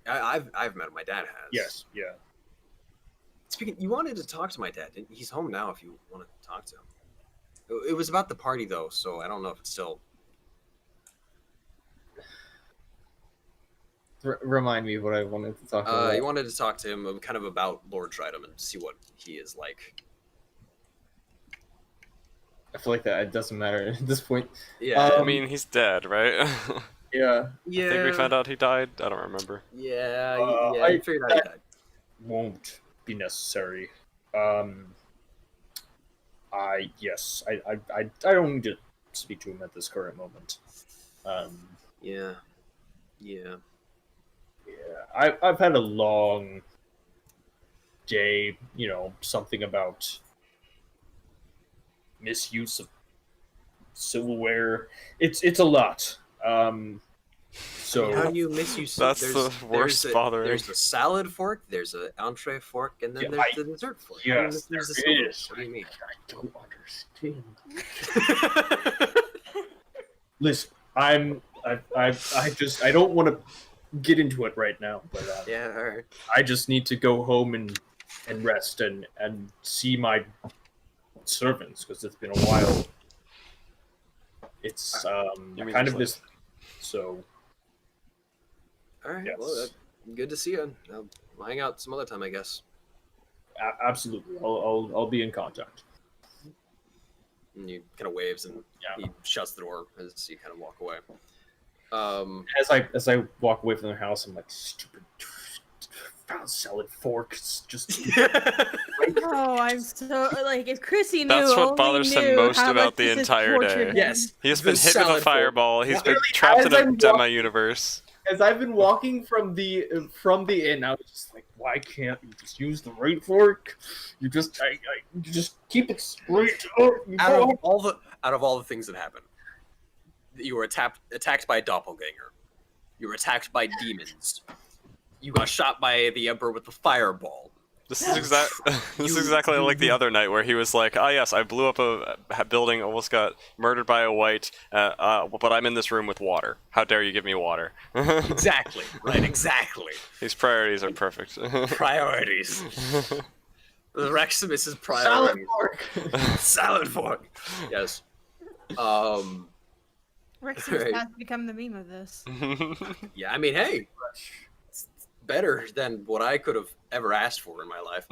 I've met him. My dad has. Yes. Yeah. Speaking, you wanted to talk to my dad. He's home now. If you want to talk to him, it was about the party though, so I don't know if it's still. Remind me what I wanted to talk about. You wanted to talk to him kind of about Lord Tridom and see what he is like. I feel like that it doesn't matter at this point. Yeah. I mean, he's dead, right? Yeah. Yeah. I think we found out he died. I don't remember. Yeah. I figured out he died. Won't be necessary. I don't need to speak to him at this current moment. Yeah. Yeah, I've had a long day. Something about misuse of silverware. It's a lot. So How do you misuse? That's the worst bothering. There's the salad fork. There's an entree fork, and then there's the dessert fork. Yes, How do you misuse the there silverware? is. What do you mean? I don't understand. Listen, I don't want to get into it right now, but Yeah. All right. I just need to go home and rest and see my servants because it's been a while. It's You mean kind the of this. So All right. Yes. Well, good to see you. I'll hang out some other time, I guess. absolutely, I'll be in contact. And he kind of waves and Yeah. he shuts the door as you kind of walk away. As I walk away from the house, I'm like, stupid salad fork. It's just Oh, I'm so like if Chrissy knew. That's what only bothers him knew most how about much the this has entire tortured day. him. Yes. He has The been hit with salad a fork. fireball. He's been Literally, trapped in as a I'm demi-universe. as I've been walking from the inn, I was just like, why can't you just use the right fork? You just you just keep it straight up. Out of all the things that happened, you were attacked by a doppelganger. You were attacked by demons. You got shot by the Emperor with the fireball. This is exactly like the other night where he was like, "Oh yes, I blew up a building, almost got murdered by a white, but I'm in this room with water. How dare you give me water?" Exactly. Right. Exactly. These priorities are perfect. Priorities. The Reximus's Salad priorities. fork. Salad fork. Yes. Rex Right. has become the meme of this. Yeah. I mean, hey, it's better than what I could have ever asked for in my life.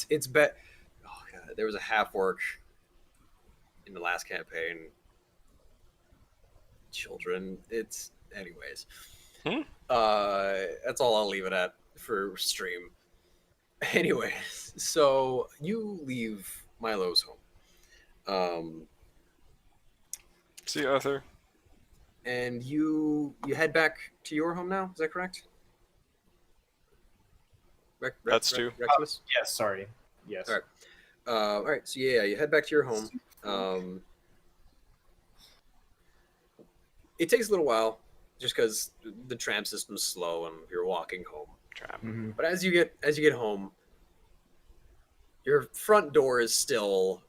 it's bet. Oh god, there was a half orc in the last campaign. Children. It's anyways. That's all I'll leave it at for stream. Anyways, so you leave Milo's home. See you, Arthur. And you head back to your home now. Is that correct? That's true. Reximus? Yes, sorry. Yes. All right. All right. So yeah, you head back to your home. It takes a little while, just because the tram system's slow and you're walking home. Trap. Mhm. But as you get home, your front door is still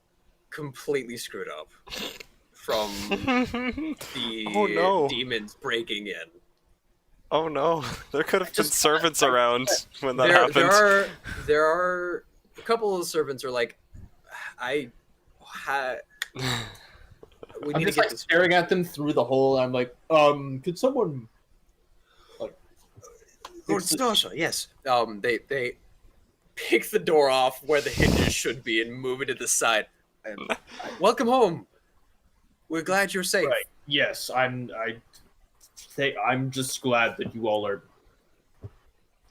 completely screwed up from the Oh, no. demons breaking in. Oh no, there could have been Just- servants around when that happened. There are a couple of servants are like, we I'm need to just get like this. staring at them through the hole. I'm like, could someone like Lord fix this? Stasha, yes. They pick the door off where the hinges should be and move it to the side. Welcome home. We're glad you're safe. Right. Yes, I'm just glad that you all are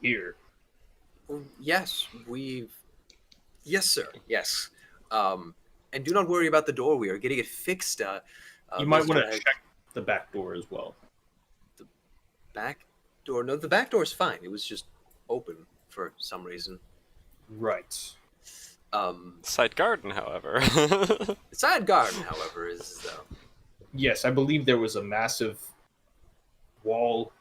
here. Well, yes, yes, sir. Yes. And do not worry about the door. We are getting it fixed. You might want Mr. to check the back door as well. Back door. No, the back door is fine. It was just open for some reason. Right. Side garden, however. The side garden, however, is Yes, I believe there was a massive wall.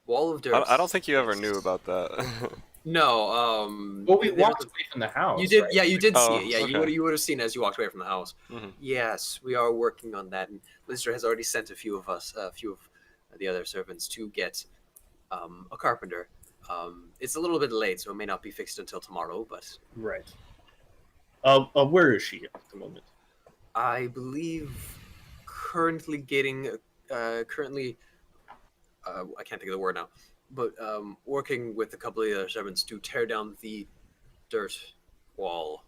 wall of dirt. I don't think you ever knew about that. No. Well, we there walked was away from the house. You did, right? yeah, you did Oh, see it. Yeah, okay. you would have seen it as you walked away from the house. Mhm. Yes, we are working on that, and Lister has already sent a few of the other servants to get a carpenter. It's a little bit late, so it may not be fixed until tomorrow. But Right. Where is she at the moment? I believe currently getting I can't think of the word now, but working with a couple of the other servants to tear down the dirt wall.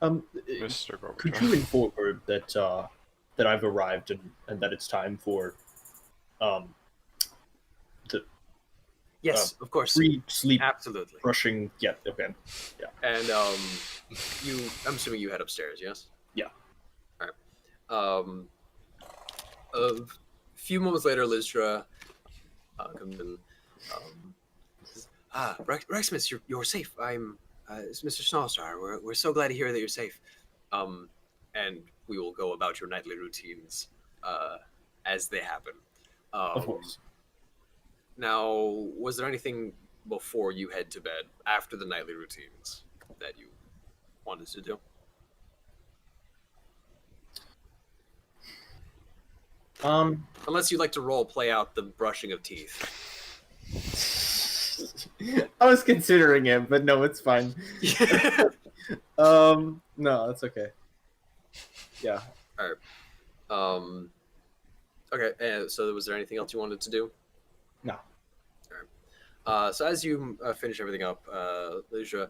Mr. Could Gorbachev. you inform her that I've arrived and that it's time for Yes, of course, free sleep, absolutely. brushing? Yeah. Okay. And I'm assuming you head upstairs, yes? Yeah. All right. A few moments later, Lystra comes in. Says, Reximus, you're safe. It's Mr. Snallstar. We're so glad to hear that you're safe. And we will go about your nightly routines as they happen. Of course. Now, was there anything before you head to bed, after the nightly routines, that you wanted to do? Unless you'd like to play out the brushing of teeth. I was considering it, but no, it's fine. No, that's okay. Yeah. Okay. So, was there anything else you wanted to do? No. So as you finish everything up, Lucia,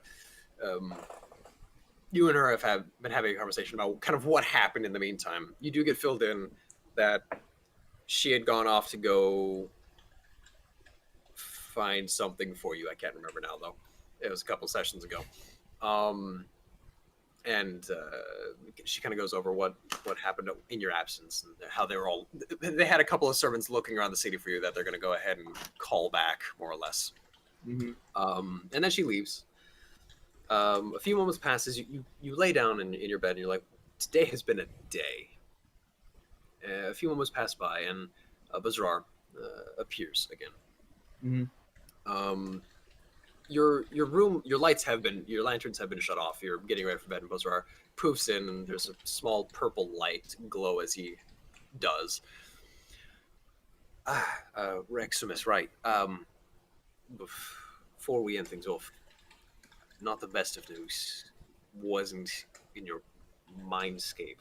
you and her have been having a conversation about kind of what happened in the meantime. You do get filled in that she had gone off to go find something for you. I can't remember now, though. It was a couple sessions ago. And she kind of goes over what happened in your absence and how they had a couple of servants looking around the city for you that they're going to go ahead and call back, more or less. Mm-hmm. And then she leaves. A few moments passes. You lay down in your bed and you're like, today has been a day. A few moments pass by and Bazrar appears again. Mm-hmm. Your room, your lanterns have been shut off. You're getting ready for bed, and Bazrar poofs in, and there's a small purple light glow as he does. Rexumus, right. Before we end things off, not the best of news. Wasn't in your mindscape.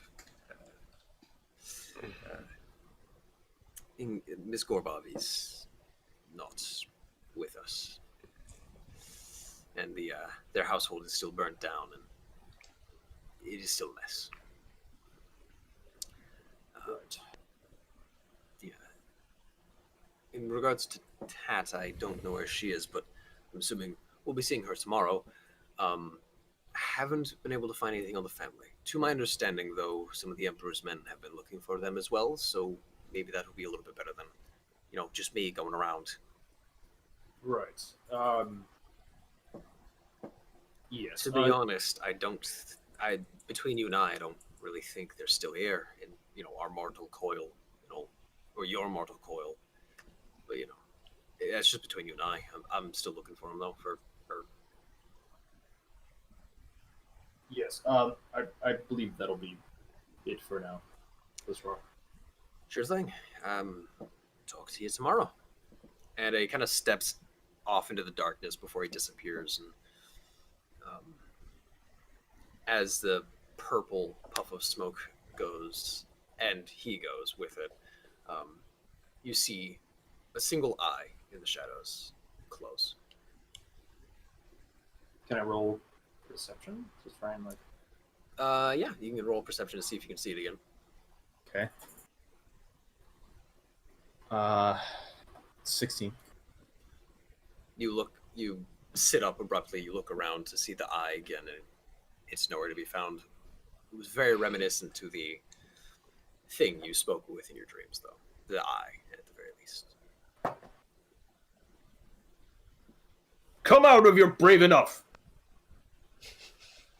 Miss Gorbov is not with us. And their household is still burnt down, and it is still a mess. Yeah. In regards to Tat, I don't know where she is, but I'm assuming we'll be seeing her tomorrow. Haven't been able to find anything on the family. To my understanding, though, some of the Emperor's men have been looking for them as well, so maybe that will be a little bit better than, just me going around. Right. Yes. To be honest, between you and I don't really think they're still here in, our mortal coil, or your mortal coil. But, that's just between you and I. I'm still looking for them, though, for her. Yes. I believe that'll be it for now. That's wrong. Sure thing. Talk to you tomorrow. And he kind of steps off into the darkness before he disappears. And as the purple puff of smoke goes, and he goes with it, you see a single eye in the shadows close. Can I roll perception? Just try and Yeah, you can roll perception to see if you can see it again. Okay. 16. You sit up abruptly, you look around to see the eye again, and it's nowhere to be found. It was very reminiscent to the thing you spoke with in your dreams, though. The eye, at the very least. Come out if you're brave enough.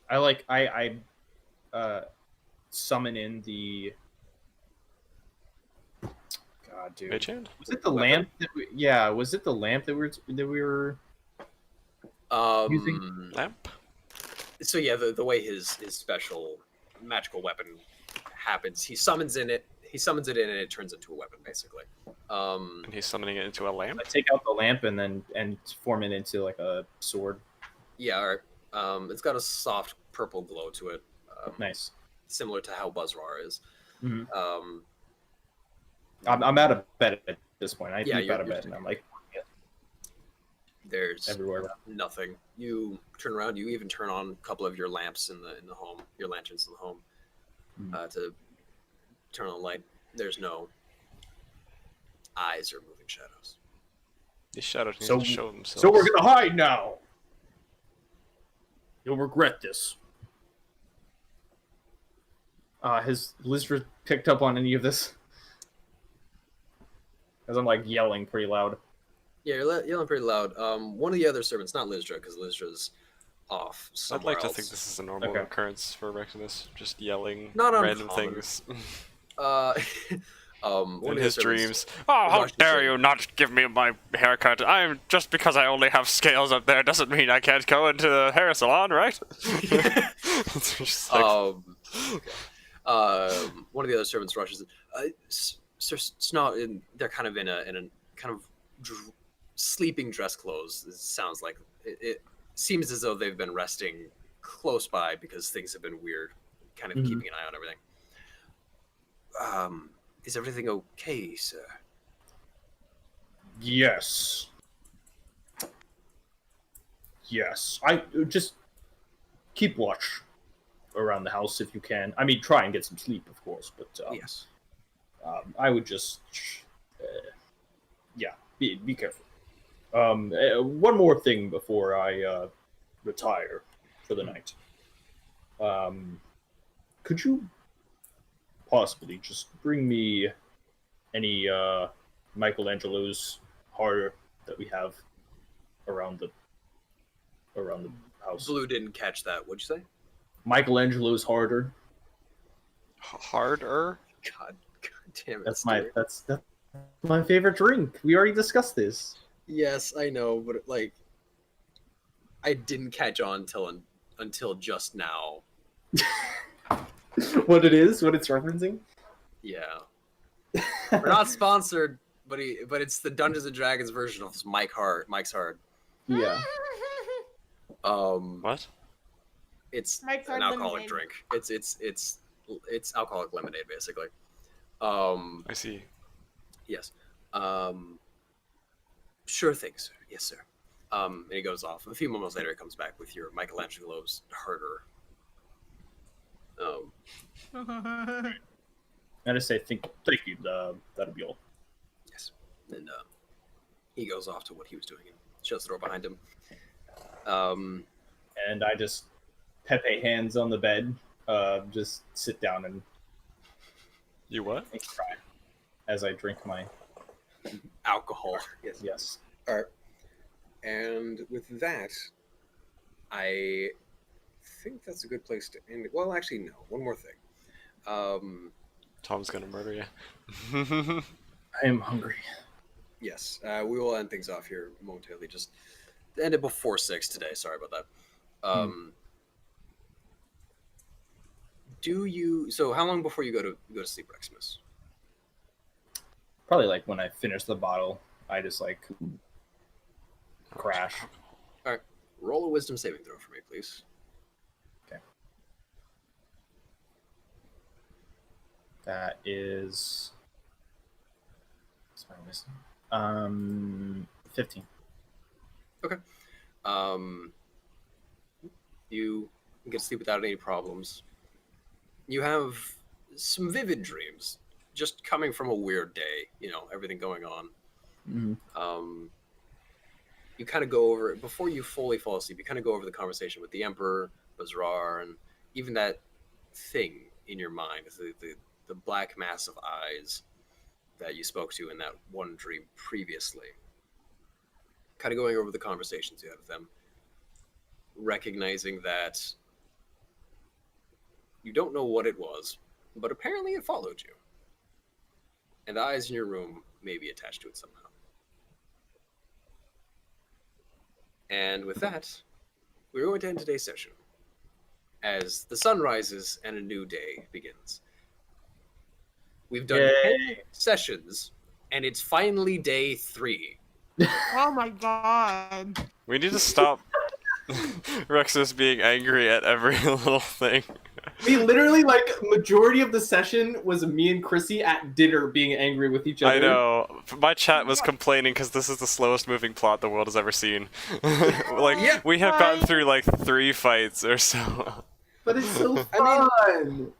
I summon in the. God, dude. Mage hand? Was it the lamp? Was it the lamp that we were using? Lamp? So yeah, the way his special magical weapon happens, he summons it in, and it turns into a weapon, basically. And he's summoning it into a lamp? I take out the lamp and form it into like a sword. Yeah, all right. It's got a soft purple glow to it. Nice. Similar to how Bazrar is. Mm-hmm. I'm out of bed at this point. I leap out of bed and I'm like, there's everywhere. Nothing. You turn around. You even turn on a couple of your lamps in the home, your lanterns in the home, to turn on light. There's no eyes or moving shadows. These shadows need So- to show themselves. So we're gonna hide now. You'll regret this. Has Lizdra picked up on any of this? As I'm like yelling pretty loud. Yeah, you're yelling pretty loud. One of the other servants, not Lizdra, because Lizdra's off I'd somewhere like to else. think this is a normal Okay. occurrence for Reximus, just yelling Not random uncommon. things. One In of the his servants dreams. Oh, how rushes dare in. you not give me my haircut? Just because I only have scales up there doesn't mean I can't go into the hair salon, right? It's just like, One of the other servants rushes in. Sir Snot, they're kind of in a kind of sleeping dress clothes. It sounds like it seems as though they've been resting close by because things have been weird, kind of keeping an eye on everything. Is everything okay, sir? Yes. Yes. I just keep watch around the house if you can. I mean, try and get some sleep, of course, but Yes. I would just, be careful. One more thing before I retire for the night. Could you possibly just bring me any Michelangelo's harder that we have around the house? Blue didn't catch that. What'd you say? Michelangelo's harder. Harder? God damn it. That's Stuart. that's my favorite drink. We already discussed this. Yes, I know, but like, I didn't catch on until just now. What it is, what it's referencing. Yeah, we're not sponsored, but it's the Dungeons and Dragons version of Mike's Hard. Yeah. What? It's Mike's an Hard alcoholic lemonade. drink. It's alcoholic lemonade basically. I see. Yes. Sure thing, sir. Yes, sir. And he goes off. A few moments later, he comes back with your Michelangelo's harder. I just say thank you. That'll be all. Yes. And he goes off to what he was doing and shuts the door behind him. And I just Pepe hands on the bed. Just sit down and You what? cry as I drink my Alcohol. Yes. yes. All right. And with that, I think that's a good place to end it. Well, actually, no. One more thing. Tom's gonna murder you. I am hungry. Yes, we will end things off here momentarily. Just end it before 6 today. Sorry about that. Do you? So, how long before you go to sleep, Reximus? Probably like when I finish the bottle, I just like crash. All right. Roll a wisdom saving throw for me, please. That is. What's my wisdom? 15. You get to sleep without any problems. You have some vivid dreams, just coming from a weird day. Everything going on. Mm-hmm. You kind of go over it before you fully fall asleep. You kind of go over the conversation with the Emperor, Bazrar, and even that thing in your mind, the black mass of eyes that you spoke to in that one dream previously. Kind of going over the conversations you had with them, recognizing that you don't know what it was, but apparently it followed you. And the eyes in your room may be attached to it somehow. And with that, we're going to end today's session as the sun rises and a new day begins. We've done Yay. 10 sessions, and it's finally day 3. Oh my god. We need to stop Rexus being angry at every little thing. We literally, majority of the session was me and Chrissy at dinner being angry with each other. I know. My chat was complaining because this is the slowest moving plot the world has ever seen. We have gotten through 3 fights or so. But it's so fun.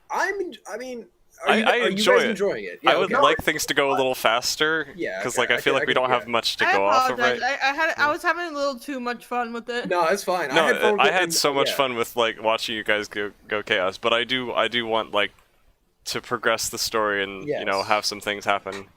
Are you enjoy guys it. enjoying it? I would okay. like things to go a little faster. Yeah, Because okay, I feel like we don't have much to I go off of apologize. right. I was having a little too much fun with it. No, it's fine. No, I had and- so much yeah. fun with watching you guys go chaos, but I do want to progress the story and Yes. have some things happen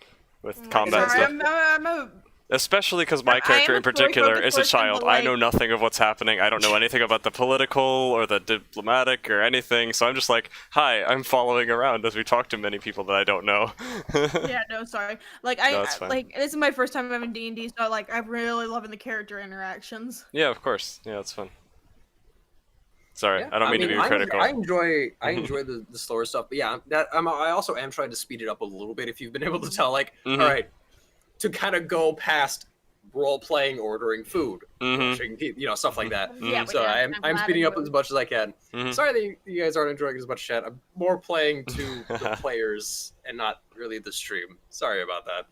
with Sorry, combat stuff. I'm Especially because my I character am in a story particular focused is a person, child. but, I know nothing of what's happening. I don't know anything about the political or the diplomatic or anything. So I'm just like, hi, I'm following around as we talk to many people that I don't know. yeah, no, sorry. No, it's fine. This is my first time having D&D, so I'm really loving the character interactions. Yeah, of course. Yeah, it's fun. Sorry, Yeah, I don't mean to be critical. I enjoy the slower stuff, but yeah, I also am trying to speed it up a little bit. If you've been able to tell, all right, to kind of go past role playing, ordering food, Mhm. watching stuff like that. Yeah, So yeah, I'm glad speeding to up do as it. much as I can. Mhm. Sorry that you guys aren't enjoying as much chat. I'm more playing to the players and not really the stream. Sorry about that.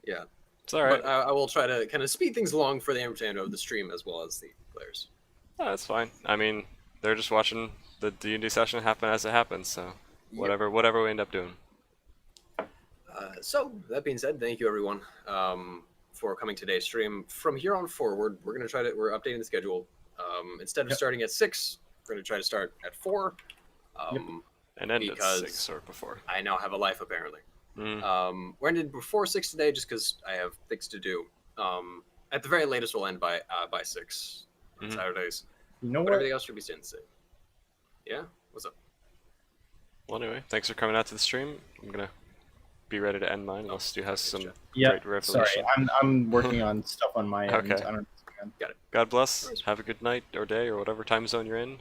Yeah. It's all right. But I will try to kind of speed things along for the entertainment of the stream as well as the players. Oh, that's fine. I mean, they're just watching the D&D session happen as it happens, so whatever we end up doing. So that being said, thank you everyone for coming to today's stream. From here on forward, we're updating the schedule. Instead of starting at 6, we're gonna try to start at 4. And end at because 6 or before. I now have a life apparently. Mm. We're ended before 6 today just because I have things to do. At the very latest, we'll end by 6 on Saturdays. You know But what? everything else should be staying the same. Yeah? What's up? Well, anyway, thanks for coming out to the stream. I'm gonna be ready to end mine unless you have some Yeah, great sorry, revelation. I'm working on stuff on my end. Okay. I don't. God bless. Have a good night or day or whatever time zone you're in.